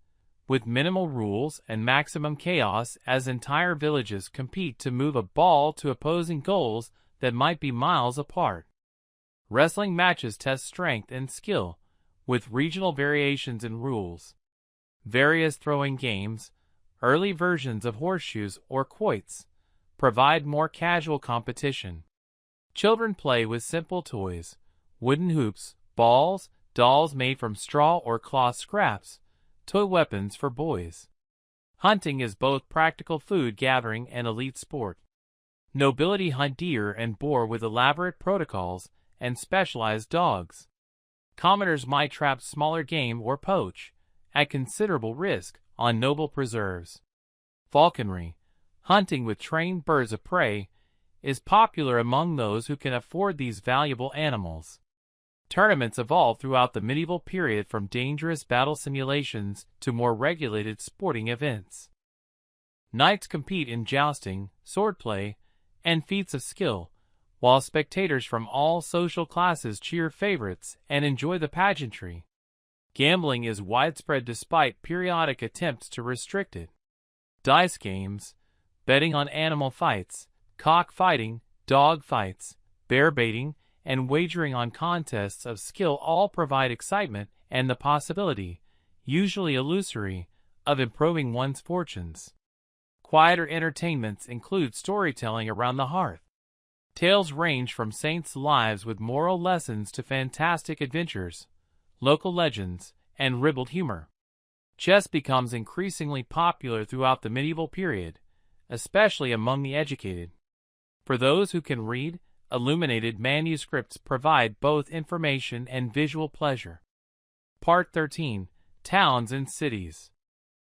with minimal rules and maximum chaos as entire villages compete to move a ball to opposing goals that might be miles apart. Wrestling matches test strength and skill, with regional variations in rules. Various throwing games, early versions of horseshoes or quoits, provide more casual competition. Children play with simple toys, wooden hoops, balls, dolls made from straw or cloth scraps, toy weapons for boys. Hunting is both practical food gathering and elite sport. Nobility hunt deer and boar with elaborate protocols and specialized dogs. Commoners might trap smaller game or poach, at considerable risk, on noble preserves. Falconry, hunting with trained birds of prey, is popular among those who can afford these valuable animals. Tournaments evolved throughout the medieval period from dangerous battle simulations to more regulated sporting events. Knights compete in jousting, swordplay, and feats of skill, while spectators from all social classes cheer favorites and enjoy the pageantry. Gambling is widespread despite periodic attempts to restrict it. Dice games, betting on animal fights, cockfighting, dog fights, bear baiting, and wagering on contests of skill all provide excitement and the possibility, usually illusory, of improving one's fortunes. Quieter entertainments include storytelling around the hearth. Tales range from saints' lives with moral lessons to fantastic adventures, local legends, and ribald humor. Chess becomes increasingly popular throughout the medieval period, especially among the educated. For those who can read, illuminated manuscripts provide both information and visual pleasure. Part 13. Towns and Cities.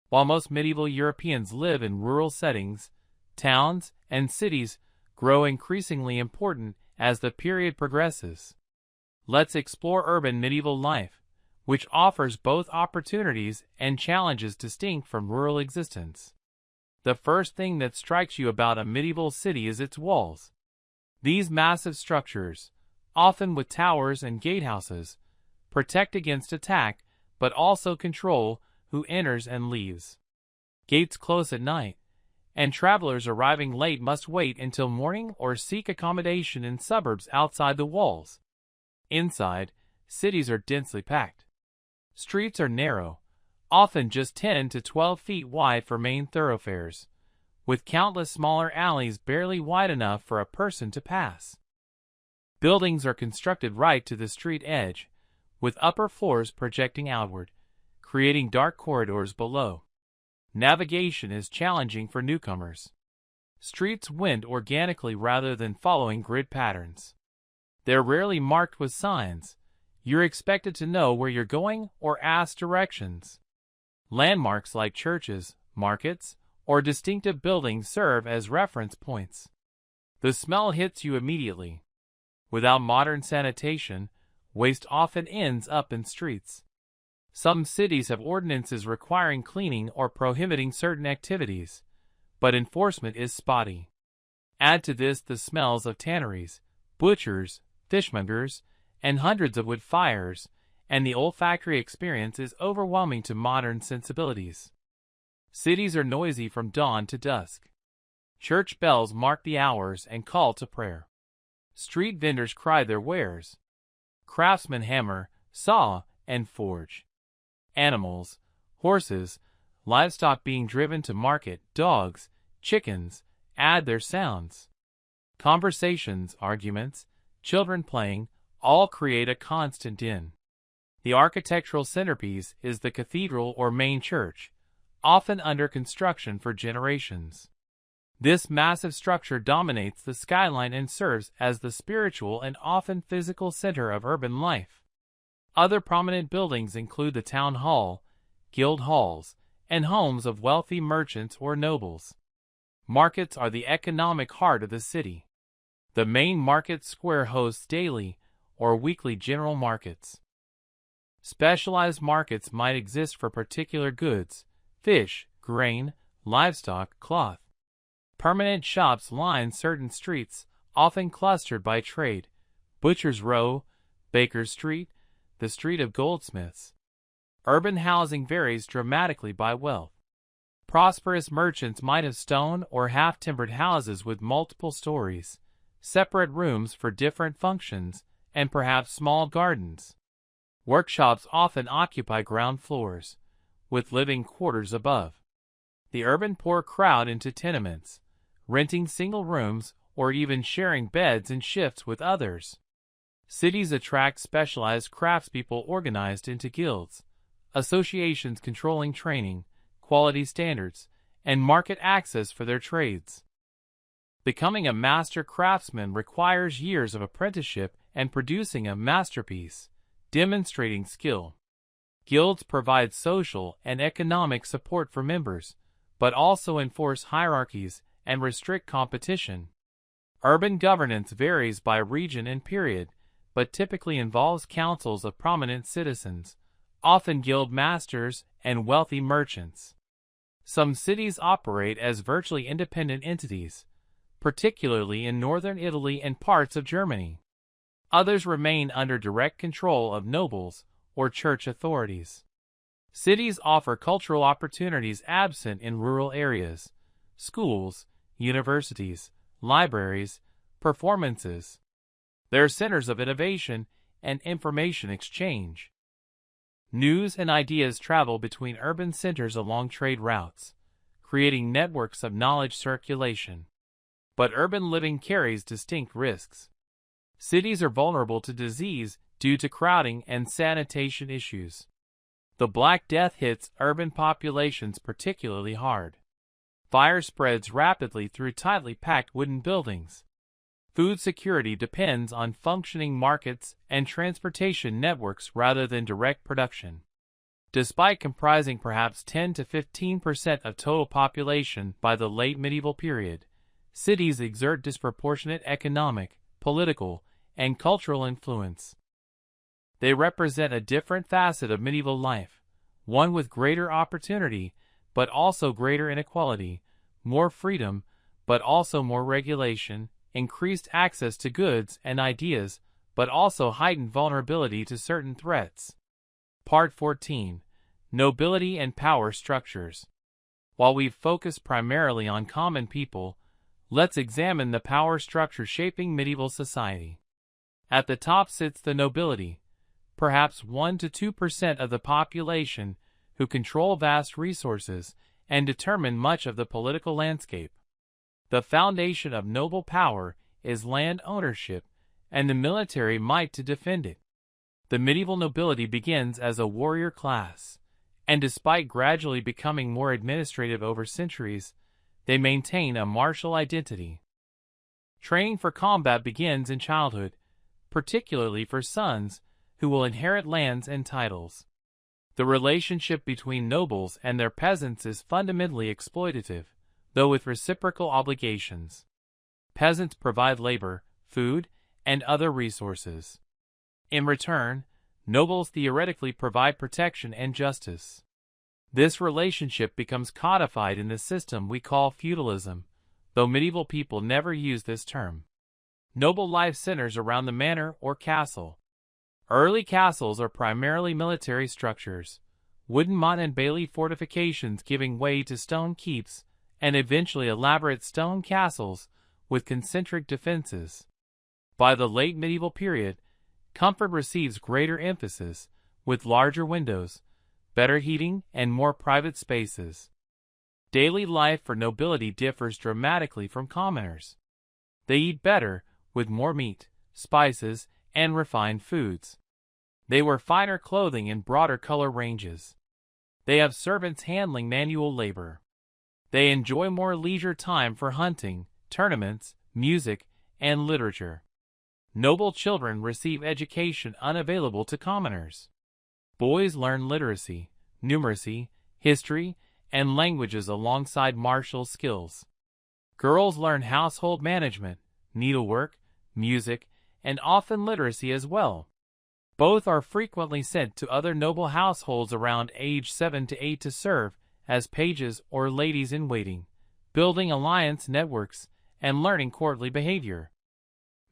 While most medieval Europeans live in rural settings, towns and cities grow increasingly important as the period progresses. Let's explore urban medieval life, which offers both opportunities and challenges distinct from rural existence. The first thing that strikes you about a medieval city is its walls. These massive structures, often with towers and gatehouses, protect against attack but also control who enters and leaves. Gates close at night, and travelers arriving late must wait until morning or seek accommodation in suburbs outside the walls. Inside, cities are densely packed. Streets are narrow, often just 10 to 12 feet wide for main thoroughfares, with countless smaller alleys barely wide enough for a person to pass. Buildings are constructed right to the street edge, with upper floors projecting outward, creating dark corridors below. Navigation is challenging for newcomers. Streets wind organically rather than following grid patterns. They're rarely marked with signs. You're expected to know where you're going or ask directions. Landmarks like churches, markets, or distinctive buildings serve as reference points. The smell hits you immediately. Without modern sanitation, waste often ends up in streets. Some cities have ordinances requiring cleaning or prohibiting certain activities, but enforcement is spotty. Add to this the smells of tanneries, butchers, fishmongers, and hundreds of wood fires, and the olfactory experience is overwhelming to modern sensibilities. Cities are noisy from dawn to dusk. Church bells mark the hours and call to prayer. Street vendors cry their wares. Craftsmen hammer, saw, and forge. Animals, horses, livestock being driven to market, dogs, chickens, add their sounds. Conversations, arguments, children playing, all create a constant din. The architectural centerpiece is the cathedral or main church, often under construction for generations. This massive structure dominates the skyline and serves as the spiritual and often physical center of urban life. Other prominent buildings include the town hall, guild halls, and homes of wealthy merchants or nobles. Markets are the economic heart of the city. The main market square hosts daily or weekly general markets. Specialized markets might exist for particular goods, fish, grain, livestock, cloth. Permanent shops line certain streets, often clustered by trade. Butcher's Row, Baker Street, the Street of Goldsmiths. Urban housing varies dramatically by wealth. Prosperous merchants might have stone or half-timbered houses with multiple stories, separate rooms for different functions, and perhaps small gardens. Workshops often occupy ground floors, with living quarters above. The urban poor crowd into tenements, renting single rooms or even sharing beds and shifts with others. Cities attract specialized craftspeople organized into guilds, associations controlling training, quality standards, and market access for their trades. Becoming a master craftsman requires years of apprenticeship and producing a masterpiece, demonstrating skill. Guilds provide social and economic support for members, but also enforce hierarchies and restrict competition. Urban governance varies by region and period, but typically involves councils of prominent citizens, often guild masters and wealthy merchants. Some cities operate as virtually independent entities, particularly in northern Italy and parts of Germany. Others remain under direct control of nobles or church authorities. Cities offer cultural opportunities absent in rural areas: schools, universities, libraries, performances. They're centers of innovation and information exchange. News and ideas travel between urban centers along trade routes, creating networks of knowledge circulation. But urban living carries distinct risks. Cities are vulnerable to disease due to crowding and sanitation issues. The Black Death hits urban populations particularly hard. Fire spreads rapidly through tightly packed wooden buildings. Food security depends on functioning markets and transportation networks rather than direct production. Despite comprising perhaps 10 to 15% of total population by the late medieval period, cities exert disproportionate economic, political, and cultural influence. They represent a different facet of medieval life, one with greater opportunity, but also greater inequality, more freedom, but also more regulation, increased access to goods and ideas, but also heightened vulnerability to certain threats. Part 14. Nobility and Power Structures. While we've focused primarily on common people, let's examine the power structure shaping medieval society. At the top sits the nobility, perhaps 1 to 2% of the population, who control vast resources and determine much of the political landscape. The foundation of noble power is land ownership and the military might to defend it. The medieval nobility begins as a warrior class, and despite gradually becoming more administrative over centuries, they maintain a martial identity. Training for combat begins in childhood, particularly for sons who will inherit lands and titles. The relationship between nobles and their peasants is fundamentally exploitative, though with reciprocal obligations. Peasants provide labor, food, and other resources. In return, nobles theoretically provide protection and justice. This relationship becomes codified in the system we call feudalism, though medieval people never used this term. Noble life centers around the manor or castle. Early castles are primarily military structures, wooden motte and bailey fortifications giving way to stone keeps, and eventually elaborate stone castles with concentric defenses. By the late medieval period, comfort receives greater emphasis, with larger windows, better heating, and more private spaces. Daily life for nobility differs dramatically from commoners. They eat better, with more meat, spices, and refined foods. They wear finer clothing and broader color ranges. They have servants handling manual labor. They enjoy more leisure time for hunting, tournaments, music, and literature. Noble children receive education unavailable to commoners. Boys learn literacy, numeracy, history, and languages alongside martial skills. Girls learn household management, needlework, music, and often literacy as well. Both are frequently sent to other noble households around age 7 to 8 to serve as pages or ladies-in-waiting, building alliance networks and learning courtly behavior.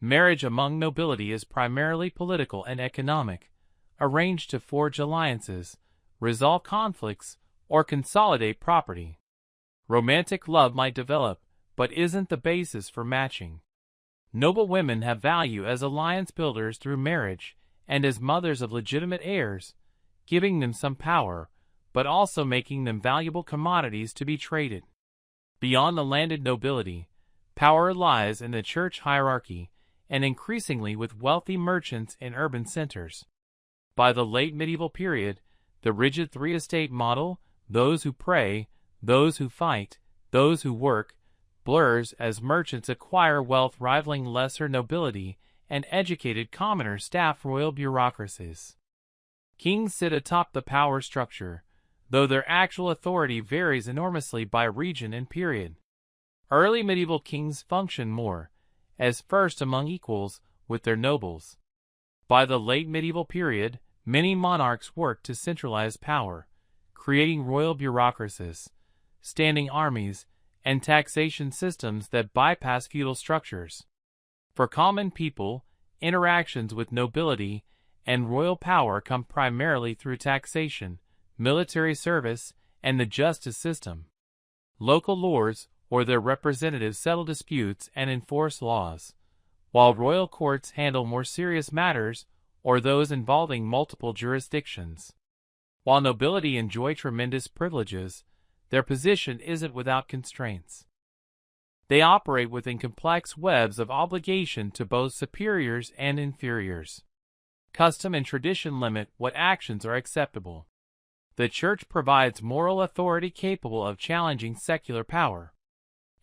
Marriage among nobility is primarily political and economic, arranged to forge alliances, resolve conflicts, or consolidate property. Romantic love might develop, but isn't the basis for matching. Noble women have value as alliance builders through marriage and as mothers of legitimate heirs, giving them some power, but also making them valuable commodities to be traded. Beyond the landed nobility, power lies in the church hierarchy, and increasingly with wealthy merchants in urban centers. By the late medieval period, the rigid three-estate model, those who pray, those who fight, those who work, blurs as merchants acquire wealth rivaling lesser nobility and educated commoners staff royal bureaucracies. Kings sit atop the power structure, though their actual authority varies enormously by region and period. Early medieval kings function more as first among equals with their nobles. By the late medieval period, many monarchs worked to centralize power, creating royal bureaucracies, standing armies, and taxation systems that bypass feudal structures. For common people, interactions with nobility and royal power come primarily through taxation, military service, and the justice system. Local lords or their representatives settle disputes and enforce laws, while royal courts handle more serious matters or those involving multiple jurisdictions. While nobility enjoy tremendous privileges, their position isn't without constraints. They operate within complex webs of obligation to both superiors and inferiors. Custom and tradition limit what actions are acceptable. The church provides moral authority capable of challenging secular power.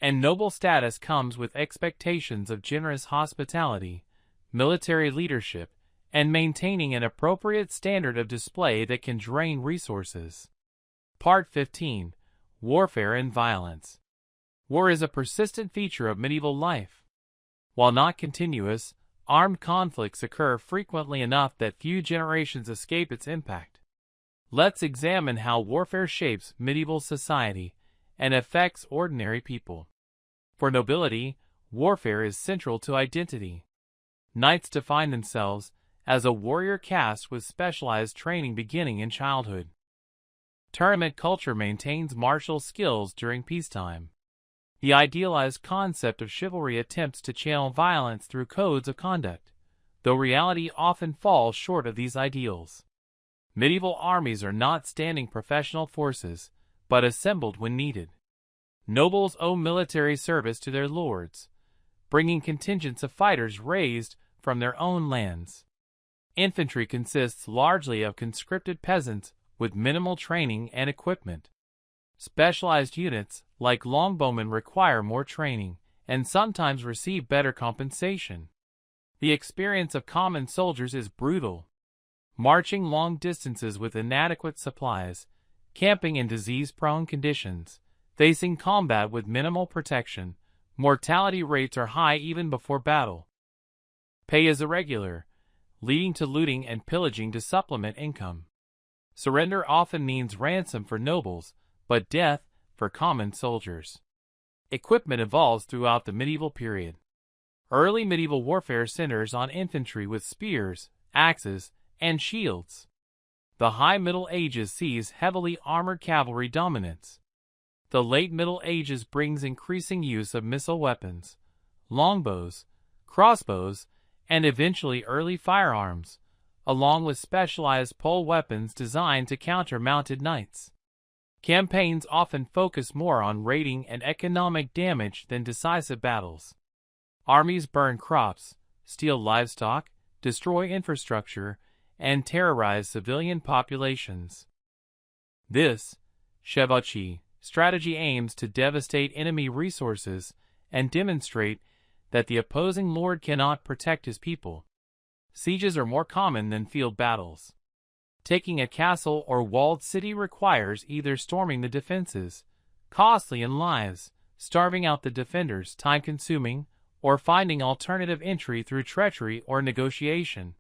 And noble status comes with expectations of generous hospitality, military leadership, and maintaining an appropriate standard of display that can drain resources. Part 15. Warfare and Violence. War is a persistent feature of medieval life. While not continuous, armed conflicts occur frequently enough that few generations escape its impact. Let's examine how warfare shapes medieval society and affects ordinary people. For nobility, warfare is central to identity. Knights define themselves as a warrior caste with specialized training beginning in childhood. Tournament culture maintains martial skills during peacetime. The idealized concept of chivalry attempts to channel violence through codes of conduct, though reality often falls short of these ideals. Medieval armies are not standing professional forces, but assembled when needed. Nobles owe military service to their lords, bringing contingents of fighters raised from their own lands. Infantry consists largely of conscripted peasants with minimal training and equipment. Specialized units, like longbowmen, require more training and sometimes receive better compensation. The experience of common soldiers is brutal. Marching long distances with inadequate supplies, camping in disease-prone conditions, facing combat with minimal protection, mortality rates are high even before battle. Pay is irregular, leading to looting and pillaging to supplement income. Surrender often means ransom for nobles, but death for common soldiers. Equipment evolves throughout the medieval period. Early medieval warfare centers on infantry with spears, axes, and shields. The High Middle Ages sees heavily armored cavalry dominance. The Late Middle Ages brings increasing use of missile weapons, longbows, crossbows, and eventually early firearms, along with specialized pole weapons designed to counter mounted knights. Campaigns often focus more on raiding and economic damage than decisive battles. Armies burn crops, steal livestock, destroy infrastructure, and terrorize civilian populations. This Shevachie strategy aims to devastate enemy resources and demonstrate that the opposing lord cannot protect his people. Sieges are more common than field battles. Taking a castle or walled city requires either storming the defenses, costly in lives, starving out the defenders, time-consuming, or finding alternative entry through treachery or negotiation.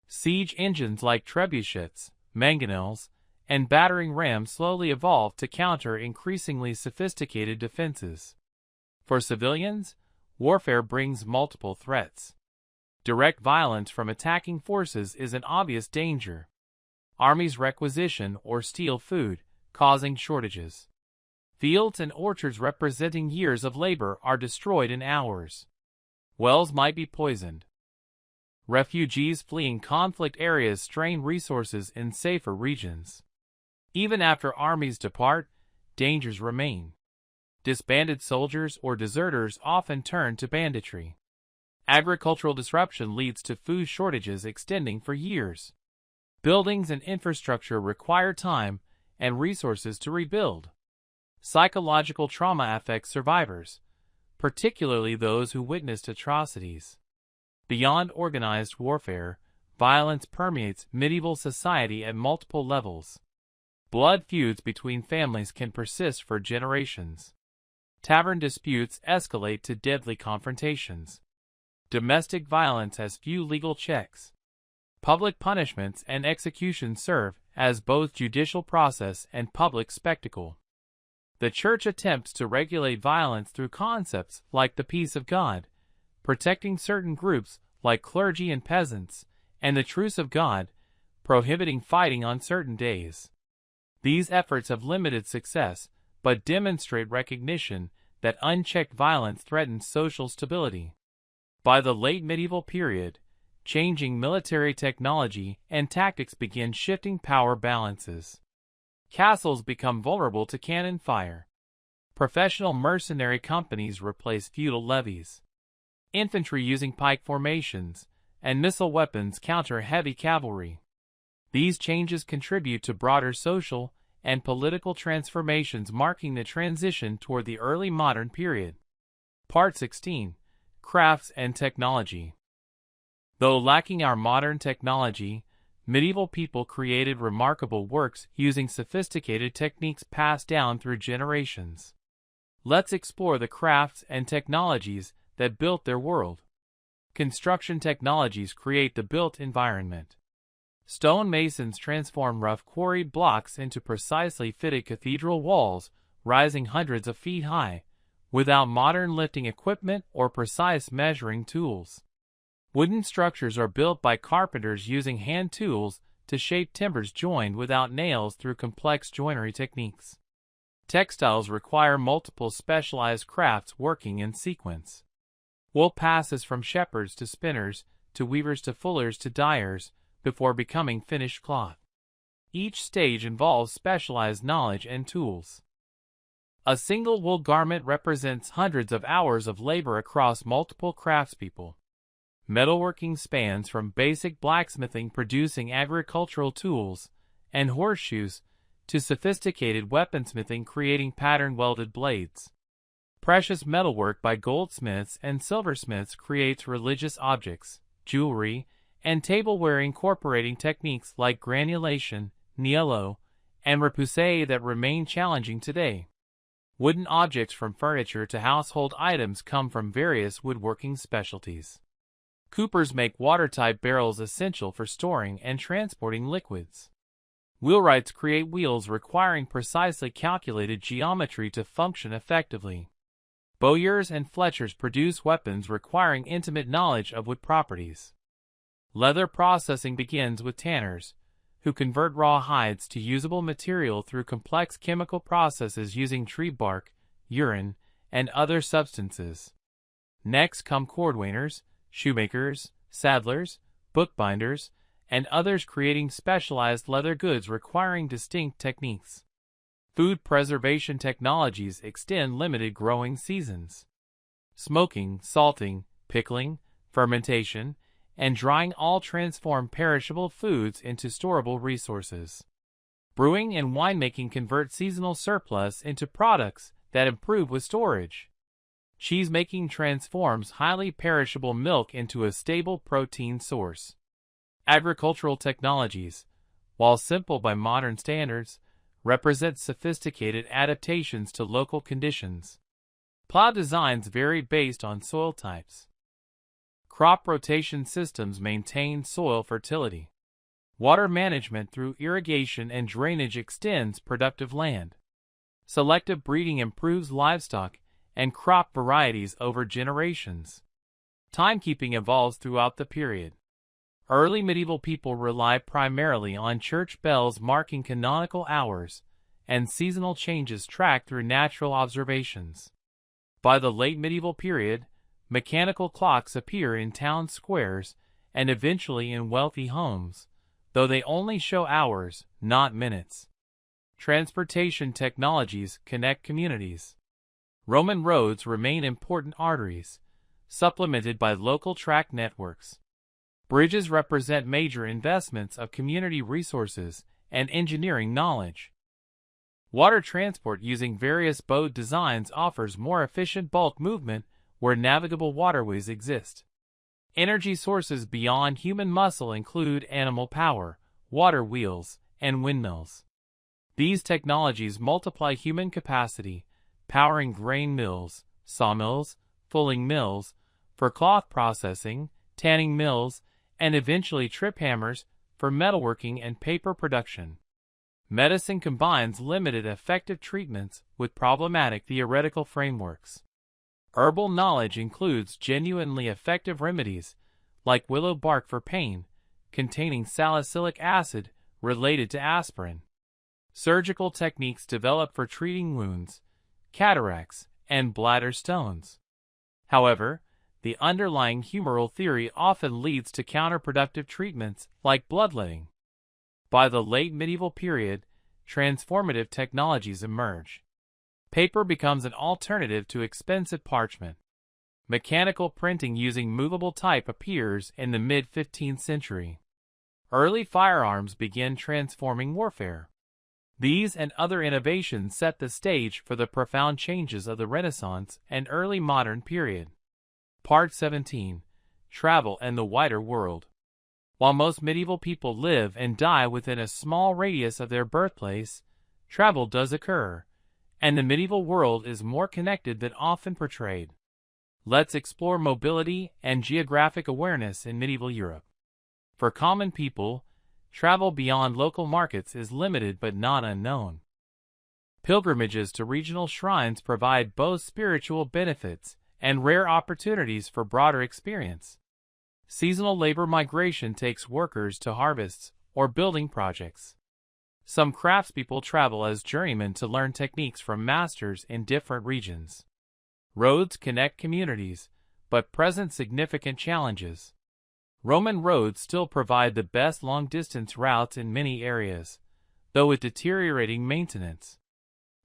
Siege engines like trebuchets, mangonels, and battering rams slowly evolve to counter increasingly sophisticated defenses. For civilians, warfare brings multiple threats. Direct violence from attacking forces is an obvious danger. Armies requisition or steal food, causing shortages. Fields and orchards representing years of labor are destroyed in hours. Wells might be poisoned. Refugees fleeing conflict areas strain resources in safer regions. Even after armies depart, dangers remain. Disbanded soldiers or deserters often turn to banditry. Agricultural disruption leads to food shortages extending for years. Buildings and infrastructure require time and resources to rebuild. Psychological trauma affects survivors, particularly those who witnessed atrocities. Beyond organized warfare, violence permeates medieval society at multiple levels. Blood feuds between families can persist for generations. Tavern disputes escalate to deadly confrontations. Domestic violence has few legal checks. Public punishments and executions serve as both judicial process and public spectacle. The Church attempts to regulate violence through concepts like the peace of God, protecting certain groups like clergy and peasants, and the truce of God, prohibiting fighting on certain days. These efforts have limited success, but demonstrate recognition that unchecked violence threatens social stability. By the late medieval period, changing military technology and tactics begin shifting power balances. Castles become vulnerable to cannon fire. Professional mercenary companies replace feudal levies. Infantry using pike formations and missile weapons counter heavy cavalry. These changes contribute to broader social and political transformations, marking the transition toward the early modern period. Part 16. Crafts and Technology. Though lacking our modern technology, medieval people created remarkable works using sophisticated techniques passed down through generations. Let's explore the crafts and technologies that built their world. Construction technologies create the built environment. Stone masons transform rough quarried blocks into precisely fitted cathedral walls, rising hundreds of feet high, without modern lifting equipment or precise measuring tools. Wooden structures are built by carpenters using hand tools to shape timbers joined without nails through complex joinery techniques. Textiles require multiple specialized crafts working in sequence. Wool passes from shepherds to spinners, to weavers to fullers to dyers, before becoming finished cloth. Each stage involves specialized knowledge and tools. A single wool garment represents hundreds of hours of labor across multiple craftspeople. Metalworking spans from basic blacksmithing producing agricultural tools and horseshoes to sophisticated weaponsmithing creating pattern-welded blades. Precious metalwork by goldsmiths and silversmiths creates religious objects, jewelry, and tableware incorporating techniques like granulation, niello, and repoussé that remain challenging today. Wooden objects from furniture to household items come from various woodworking specialties. Coopers make watertight barrels essential for storing and transporting liquids. Wheelwrights create wheels requiring precisely calculated geometry to function effectively. Bowyers and fletchers produce weapons requiring intimate knowledge of wood properties. Leather processing begins with tanners, who convert raw hides to usable material through complex chemical processes using tree bark, urine, and other substances. Next come cordwainers, shoemakers, saddlers, bookbinders, and others creating specialized leather goods requiring distinct techniques. Food preservation technologies extend limited growing seasons. Smoking, salting, pickling, fermentation, and drying all transform perishable foods into storable resources. Brewing and winemaking convert seasonal surplus into products that improve with storage. Cheesemaking transforms highly perishable milk into a stable protein source. Agricultural technologies, while simple by modern standards, represent sophisticated adaptations to local conditions. Plow designs vary based on soil types. Crop rotation systems maintain soil fertility. Water management through irrigation and drainage extends productive land. Selective breeding improves livestock and crop varieties over generations. Timekeeping evolves throughout the period. Early medieval people relied primarily on church bells marking canonical hours and seasonal changes tracked through natural observations. By the late medieval period, mechanical clocks appear in town squares and eventually in wealthy homes, though they only show hours, not minutes. Transportation technologies connect communities. Roman roads remain important arteries, supplemented by local track networks. Bridges represent major investments of community resources and engineering knowledge. Water transport using various boat designs offers more efficient bulk movement where navigable waterways exist. Energy sources beyond human muscle include animal power, water wheels, and windmills. These technologies multiply human capacity, powering grain mills, sawmills, fulling mills, for cloth processing, tanning mills, and eventually trip hammers for metalworking and paper production. Medicine combines limited effective treatments with problematic theoretical frameworks. Herbal knowledge includes genuinely effective remedies, like willow bark for pain, containing salicylic acid related to aspirin. Surgical techniques developed for treating wounds, cataracts, and bladder stones. However, the underlying humoral theory often leads to counterproductive treatments like bloodletting. By the late medieval period, transformative technologies emerge. Paper becomes an alternative to expensive parchment. Mechanical printing using movable type appears in the mid-15th century. Early firearms begin transforming warfare. These and other innovations set the stage for the profound changes of the Renaissance and early modern period. Part 17. Travel and the Wider World. While most medieval people live and die within a small radius of their birthplace, travel does occur, and the medieval world is more connected than often portrayed. Let's explore mobility and geographic awareness in medieval Europe. For common people, travel beyond local markets is limited but not unknown. Pilgrimages to regional shrines provide both spiritual benefits and rare opportunities for broader experience. Seasonal labor migration takes workers to harvests or building projects. Some craftspeople travel as journeymen to learn techniques from masters in different regions. Roads connect communities, but present significant challenges. Roman roads still provide the best long-distance routes in many areas, though with deteriorating maintenance.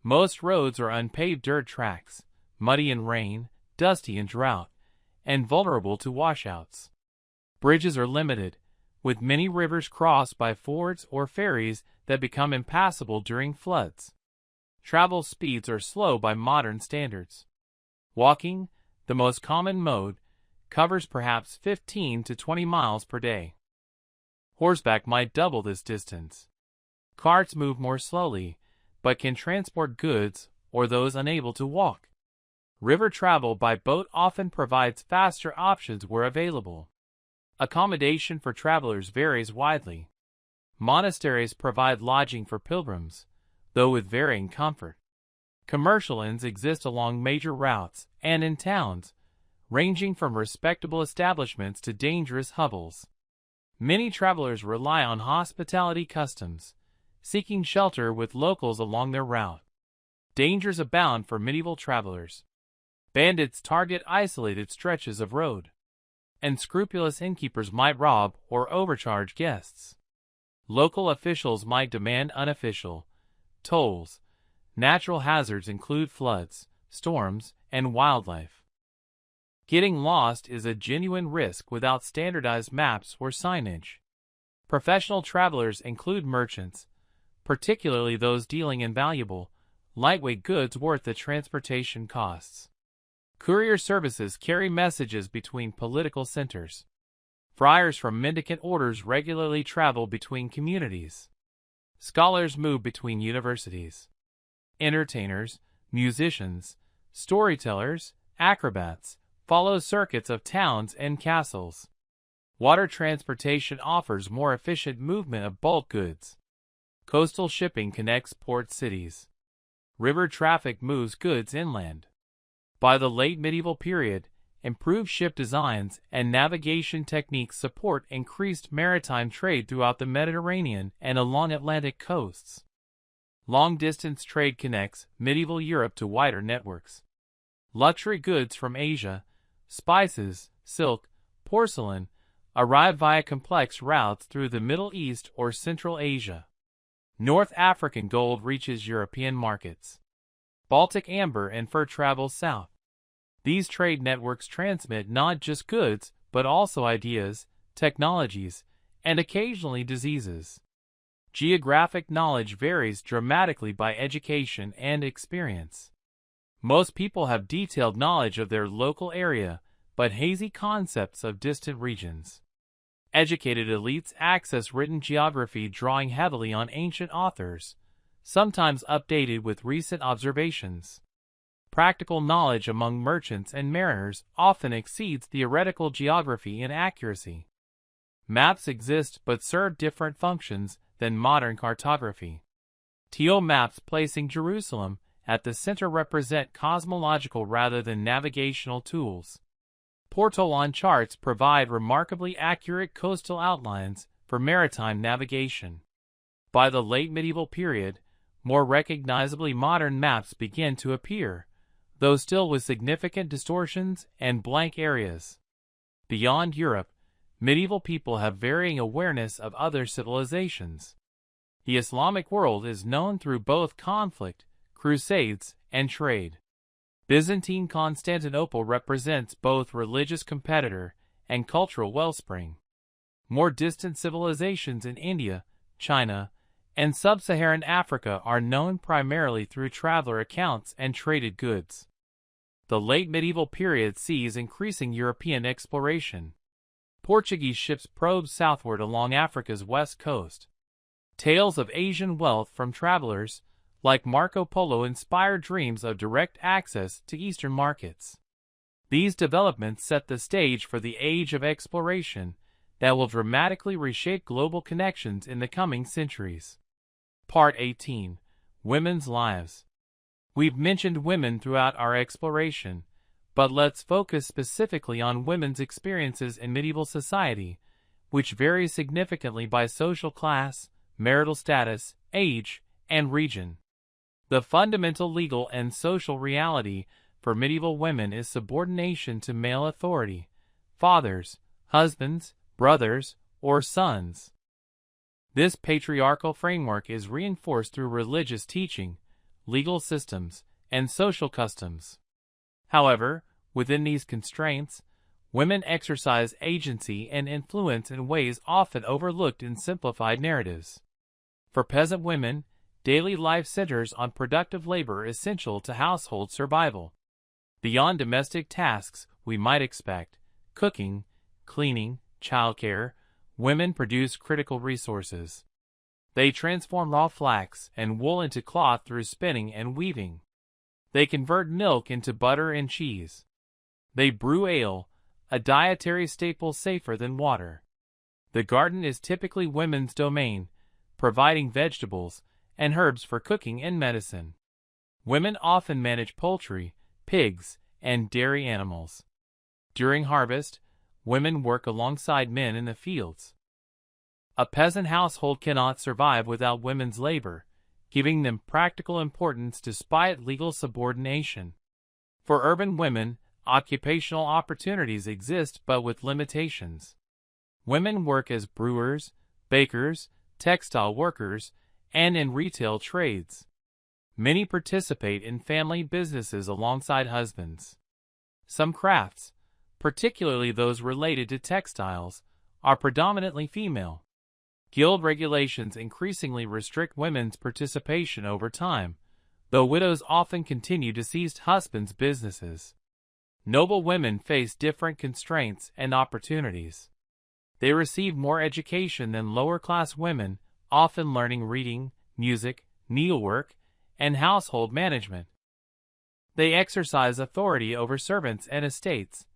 Most roads are unpaved dirt tracks, muddy in rain, dusty in drought, and vulnerable to washouts. Bridges are limited, with many rivers crossed by fords or ferries that become impassable during floods. Travel speeds are slow by modern standards. Walking, the most common mode, covers perhaps 15 to 20 miles per day. Horseback might double this distance. Carts move more slowly, but can transport goods or those unable to walk. River travel by boat often provides faster options where available. Accommodation for travelers varies widely. Monasteries provide lodging for pilgrims, though with varying comfort. Commercial inns exist along major routes and in towns, ranging from respectable establishments to dangerous hovels. Many travelers rely on hospitality customs, seeking shelter with locals along their route. Dangers abound for medieval travelers. Bandits target isolated stretches of road. Unscrupulous innkeepers might rob or overcharge guests. Local officials might demand unofficial tolls. Natural hazards include floods, storms, and wildlife. Getting lost is a genuine risk without standardized maps or signage. Professional travelers include merchants, particularly those dealing in valuable, lightweight goods worth the transportation costs. Courier services carry messages between political centers. Friars from mendicant orders regularly travel between communities. Scholars move between universities. Entertainers, musicians, storytellers, acrobats, follow circuits of towns and castles. Water transportation offers more efficient movement of bulk goods. Coastal shipping connects port cities. River traffic moves goods inland. By the late medieval period, improved ship designs and navigation techniques support increased maritime trade throughout the Mediterranean and along Atlantic coasts. Long-distance trade connects medieval Europe to wider networks. Luxury goods from Asia, spices, silk, porcelain, arrive via complex routes through the Middle East or Central Asia. North African gold reaches European markets. Baltic amber and fur travel south. These trade networks transmit not just goods, but also ideas, technologies, and occasionally diseases. Geographic knowledge varies dramatically by education and experience. Most people have detailed knowledge of their local area, but hazy concepts of distant regions. Educated elites access written geography drawing heavily on ancient authors, sometimes updated with recent observations. Practical knowledge among merchants and mariners often exceeds theoretical geography in accuracy. Maps exist but serve different functions than modern cartography. Teal maps placing Jerusalem at the center represent cosmological rather than navigational tools. Portolan charts provide remarkably accurate coastal outlines for maritime navigation. By the late medieval period, more recognizably modern maps begin to appear, though still with significant distortions and blank areas. Beyond Europe, medieval people have varying awareness of other civilizations. The Islamic world is known through both conflict, crusades, and trade. Byzantine Constantinople represents both religious competitor and cultural wellspring. More distant civilizations in India, China, and sub-Saharan Africa are known primarily through traveler accounts and traded goods. The late medieval period sees increasing European exploration. Portuguese ships probe southward along Africa's west coast. Tales of Asian wealth from travelers, like Marco Polo, inspire dreams of direct access to Eastern markets. These developments set the stage for the age of exploration that will dramatically reshape global connections in the coming centuries. Part 18. Women's Lives. We've mentioned women throughout our exploration, but let's focus specifically on women's experiences in medieval society, which vary significantly by social class, marital status, age, and region. The fundamental legal and social reality for medieval women is subordination to male authority, fathers, husbands, brothers, or sons. This patriarchal framework is reinforced through religious teaching, legal systems, and social customs. However, within these constraints, women exercise agency and influence in ways often overlooked in simplified narratives. For peasant women, daily life centers on productive labor essential to household survival. Beyond domestic tasks we might expect, cooking, cleaning, childcare, women produce critical resources. They transform raw flax and wool into cloth through spinning and weaving. They convert milk into butter and cheese. They brew ale, a dietary staple safer than water. The garden is typically women's domain, providing vegetables and herbs for cooking and medicine. Women often manage poultry, pigs, and dairy animals. During harvest, women work alongside men in the fields. A peasant household cannot survive without women's labor, giving them practical importance despite legal subordination. For urban women, occupational opportunities exist but with limitations. Women work as brewers, bakers, textile workers, and in retail trades. Many participate in family businesses alongside husbands. Some crafts, particularly those related to textiles, are predominantly female. Guild regulations increasingly restrict women's participation over time, though widows often continue to seize husbands' businesses. Noble women face different constraints and opportunities. They receive more education than lower-class women, often learning reading, music, needlework, and household management. They exercise authority over servants and estates,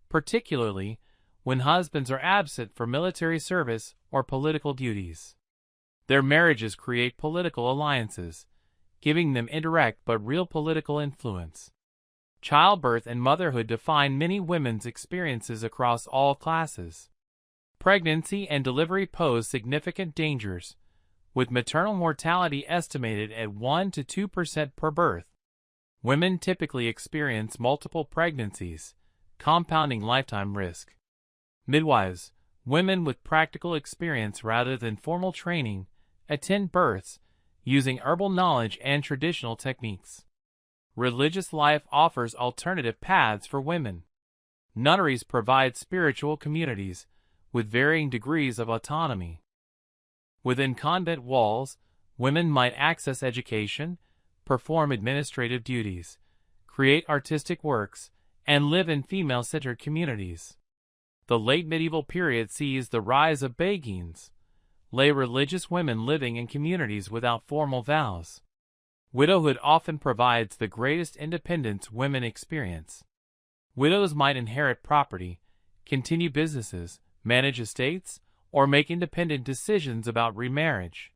particularly when husbands are absent for military service or political duties. Their marriages create political alliances, giving them indirect but real political influence. Childbirth and motherhood define many women's experiences across all classes. Pregnancy and delivery pose significant dangers, with maternal mortality estimated at 1 to 2% per birth. Women typically experience multiple pregnancies, compounding lifetime risk. Midwives, women with practical experience rather than formal training, attend births, using herbal knowledge and traditional techniques. Religious life offers alternative paths for women. Nunneries provide spiritual communities, with varying degrees of autonomy. Within convent walls, women might access education, perform administrative duties, create artistic works, and live in female-centered communities. The late medieval period sees the rise of beguines, lay religious women living in communities without formal vows. Widowhood often provides the greatest independence women experience. Widows might inherit property, continue businesses, manage estates, or make independent decisions about remarriage.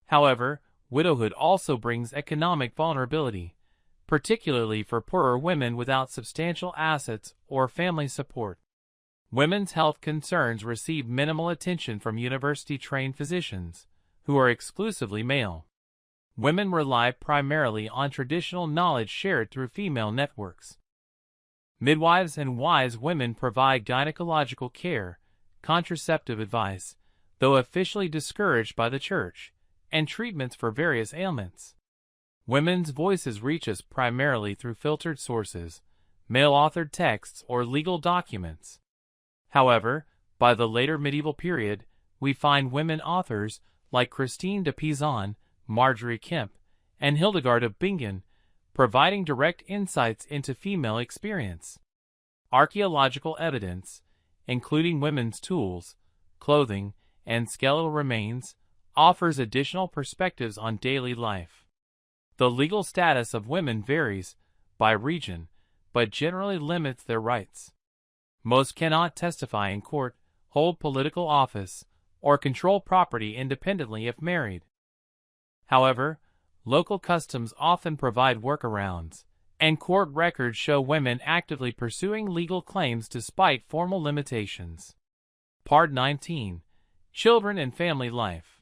However, widowhood also brings economic vulnerability, particularly for poorer women without substantial assets or family support. Women's health concerns receive minimal attention from university-trained physicians, who are exclusively male. Women rely primarily on traditional knowledge shared through female networks. Midwives and wise women provide gynecological care, contraceptive advice, though officially discouraged by the Church, and treatments for various ailments. Women's voices reach us primarily through filtered sources, male-authored texts, or legal documents. However, by the later medieval period, we find women authors like Christine de Pizan, Marjorie Kemp, and Hildegard of Bingen, providing direct insights into female experience. Archaeological evidence, including women's tools, clothing, and skeletal remains, offers additional perspectives on daily life. The legal status of women varies by region, but generally limits their rights. Most cannot testify in court, hold political office, or control property independently if married. However, local customs often provide workarounds, and court records show women actively pursuing legal claims despite formal limitations. Part 19. Children and Family Life.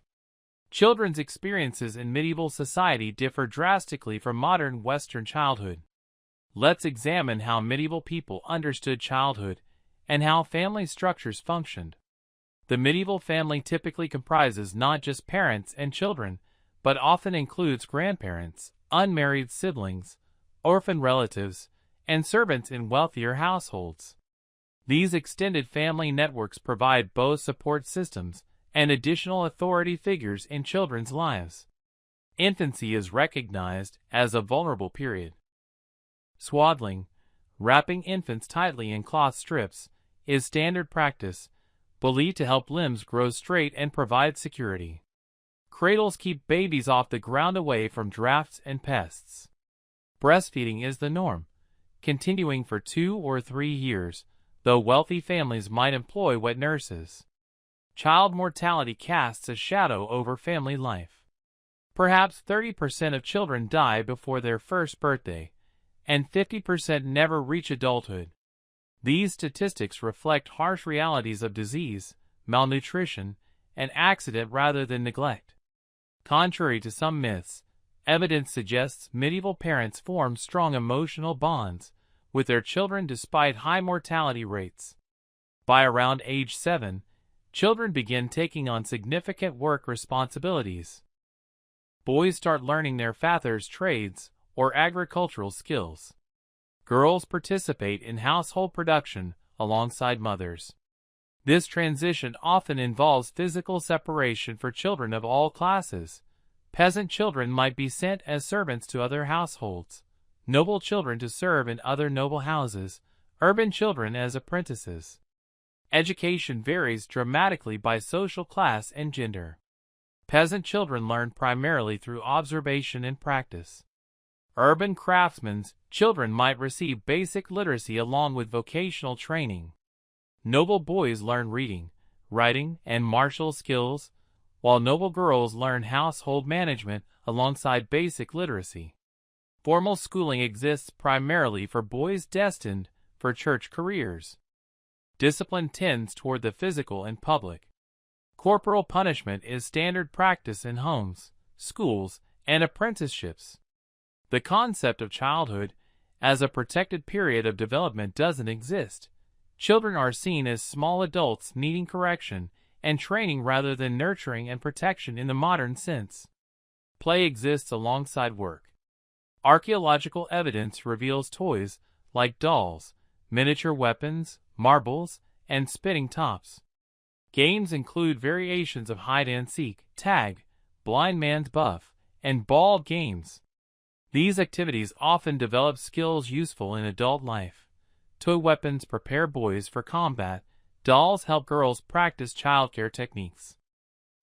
Children's experiences in medieval society differ drastically from modern Western childhood. Let's examine how medieval people understood childhood and how family structures functioned. The medieval family typically comprises not just parents and children, but often includes grandparents, unmarried siblings, orphan relatives, and servants in wealthier households. These extended family networks provide both support systems and additional authority figures in children's lives. Infancy is recognized as a vulnerable period. Swaddling, wrapping infants tightly in cloth strips, is standard practice, believed to help limbs grow straight and provide security. Cradles keep babies off the ground away from drafts and pests. Breastfeeding is the norm, continuing for 2 or 3 years, though wealthy families might employ wet nurses. Child mortality casts a shadow over family life. Perhaps 30% of children die before their first birthday, and 50% never reach adulthood. These statistics reflect harsh realities of disease, malnutrition, and accident rather than neglect. Contrary to some myths, evidence suggests medieval parents formed strong emotional bonds with their children despite high mortality rates. By around age 7, children begin taking on significant work responsibilities. Boys start learning their father's trades or agricultural skills. Girls participate in household production alongside mothers. This transition often involves physical separation for children of all classes. Peasant children might be sent as servants to other households, noble children to serve in other noble houses, urban children as apprentices. Education varies dramatically by social class and gender. Peasant children learn primarily through observation and practice. Urban craftsmen's children might receive basic literacy along with vocational training. Noble boys learn reading, writing, and martial skills, while noble girls learn household management alongside basic literacy. Formal schooling exists primarily for boys destined for church careers. Discipline tends toward the physical and public. Corporal punishment is standard practice in homes, schools, and apprenticeships. The concept of childhood as a protected period of development doesn't exist. Children are seen as small adults needing correction and training rather than nurturing and protection in the modern sense. Play exists alongside work. Archaeological evidence reveals toys like dolls, miniature weapons, marbles, and spinning tops. Games include variations of hide-and-seek, tag, blind man's buff, and ball games. These activities often develop skills useful in adult life. Toy weapons prepare boys for combat. Dolls help girls practice childcare techniques.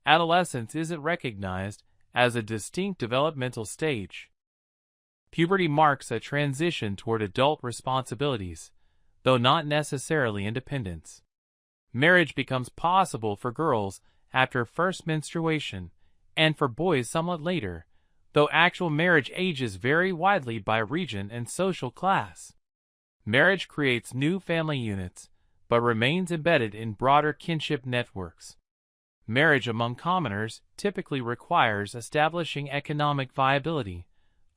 Adolescence isn't recognized as a distinct developmental stage. Puberty marks a transition toward adult responsibilities, though not necessarily independence. Marriage becomes possible for girls after first menstruation, and for boys somewhat later, though actual marriage ages vary widely by region and social class. Marriage creates new family units, but remains embedded in broader kinship networks. Marriage among commoners typically requires establishing economic viability,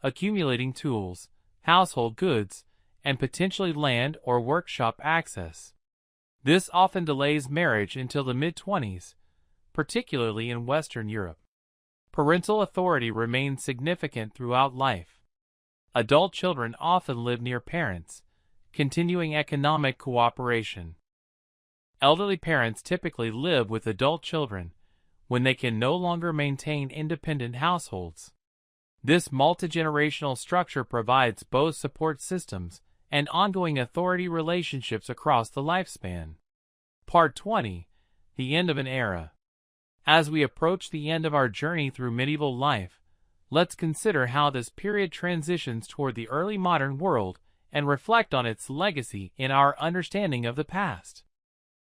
accumulating tools, household goods, and potentially land or workshop access. This often delays marriage until the mid-20s, particularly in Western Europe. Parental authority remains significant throughout life. Adult children often live near parents, continuing economic cooperation. Elderly parents typically live with adult children when they can no longer maintain independent households. This multi-generational structure provides both support systems and ongoing authority relationships across the lifespan. Part 20. The End of an Era. As we approach the end of our journey through medieval life, let's consider how this period transitions toward the early modern world and reflect on its legacy in our understanding of the past.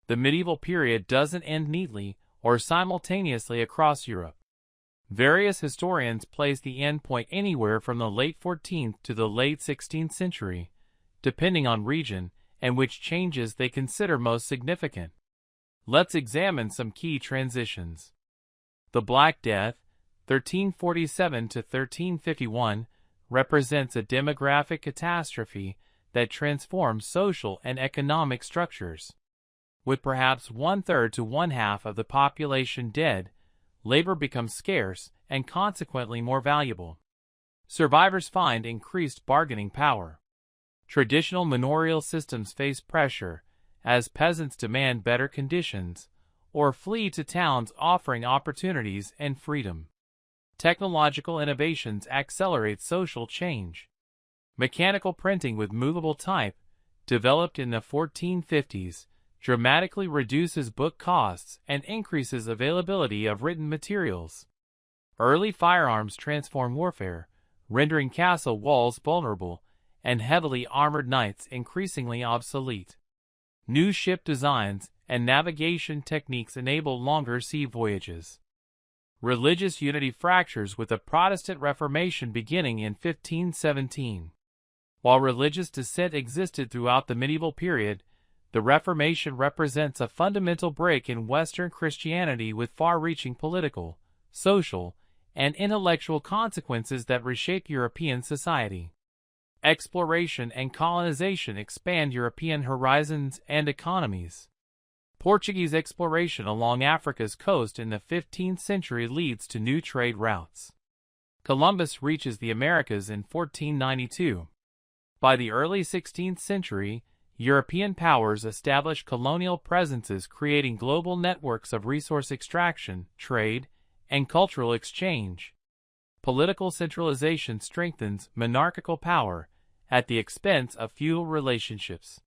The medieval period doesn't end neatly or simultaneously across Europe. Various historians place the end point anywhere from the late 14th to the late 16th century, depending on region and which changes they consider most significant. Let's examine some key transitions. The Black Death, 1347 to 1351, represents a demographic catastrophe that transforms social and economic structures. With perhaps one-third to one-half of the population dead, labor becomes scarce and consequently more valuable. Survivors find increased bargaining power. Traditional manorial systems face pressure as peasants demand better conditions or flee to towns offering opportunities and freedom. Technological innovations accelerate social change. Mechanical printing with movable type, developed in the 1450s, dramatically reduces book costs and increases availability of written materials. Early firearms transform warfare, rendering castle walls vulnerable and heavily armored knights increasingly obsolete. New ship designs and navigation techniques enable longer sea voyages. Religious unity fractures with the Protestant Reformation beginning in 1517. While religious dissent existed throughout the medieval period, the Reformation represents a fundamental break in Western Christianity with far-reaching political, social, and intellectual consequences that reshape European society. Exploration and colonization expand European horizons and economies. Portuguese exploration along Africa's coast in the 15th century leads to new trade routes. Columbus reaches the Americas in 1492. By the early 16th century, European powers established colonial presences creating global networks of resource extraction, trade, and cultural exchange. Political centralization strengthens monarchical power at the expense of feudal relationships.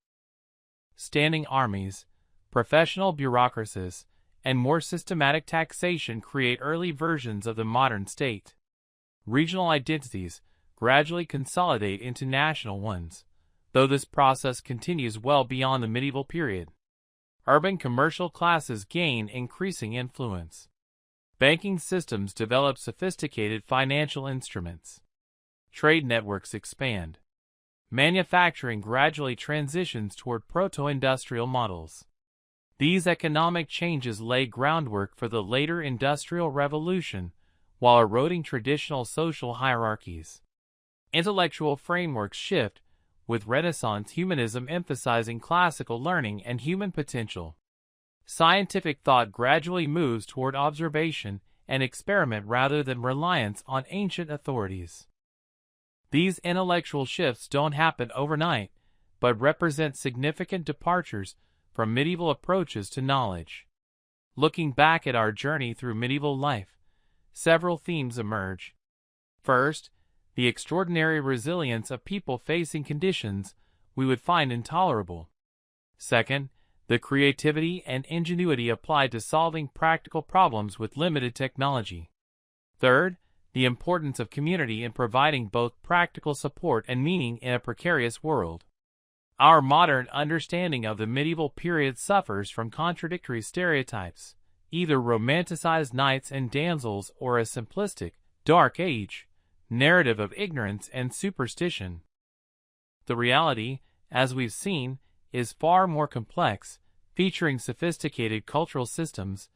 Standing armies, professional bureaucracies, and more systematic taxation create early versions of the modern state. Regional identities gradually consolidate into national ones, though this process continues well beyond the medieval period. Urban commercial classes gain increasing influence. Banking systems develop sophisticated financial instruments. Trade networks expand. Manufacturing gradually transitions toward proto-industrial models. These economic changes lay groundwork for the later Industrial Revolution, while eroding traditional social hierarchies. Intellectual frameworks shift, with Renaissance humanism emphasizing classical learning and human potential. Scientific thought gradually moves toward observation and experiment rather than reliance on ancient authorities. These intellectual shifts don't happen overnight, but represent significant departures from medieval approaches to knowledge. Looking back at our journey through medieval life, several themes emerge. First, the extraordinary resilience of people facing conditions we would find intolerable. Second, the creativity and ingenuity applied to solving practical problems with limited technology. Third, the importance of community in providing both practical support and meaning in a precarious world. Our modern understanding of the medieval period suffers from contradictory stereotypes, either romanticized knights and damsels or a simplistic, dark age, narrative of ignorance and superstition. The reality, as we've seen, is far more complex, featuring sophisticated cultural systems,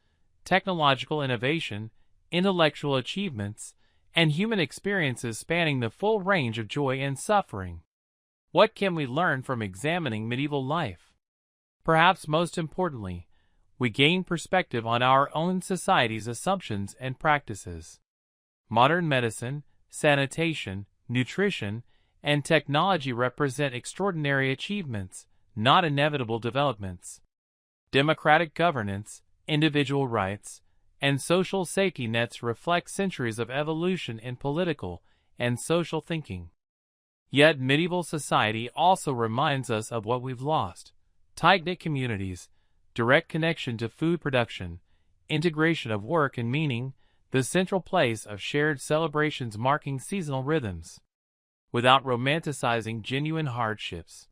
technological innovation, intellectual achievements, and human experiences spanning the full range of joy and suffering. What can we learn from examining medieval life? Perhaps most importantly, we gain perspective on our own society's assumptions and practices. Modern medicine, sanitation, nutrition, and technology represent extraordinary achievements, not inevitable developments. Democratic governance, individual rights, and social safety nets reflect centuries of evolution in political and social thinking. Yet medieval society also reminds us of what we've lost: tight-knit communities, direct connection to food production, integration of work and meaning, the central place of shared celebrations marking seasonal rhythms. Without romanticizing genuine hardships,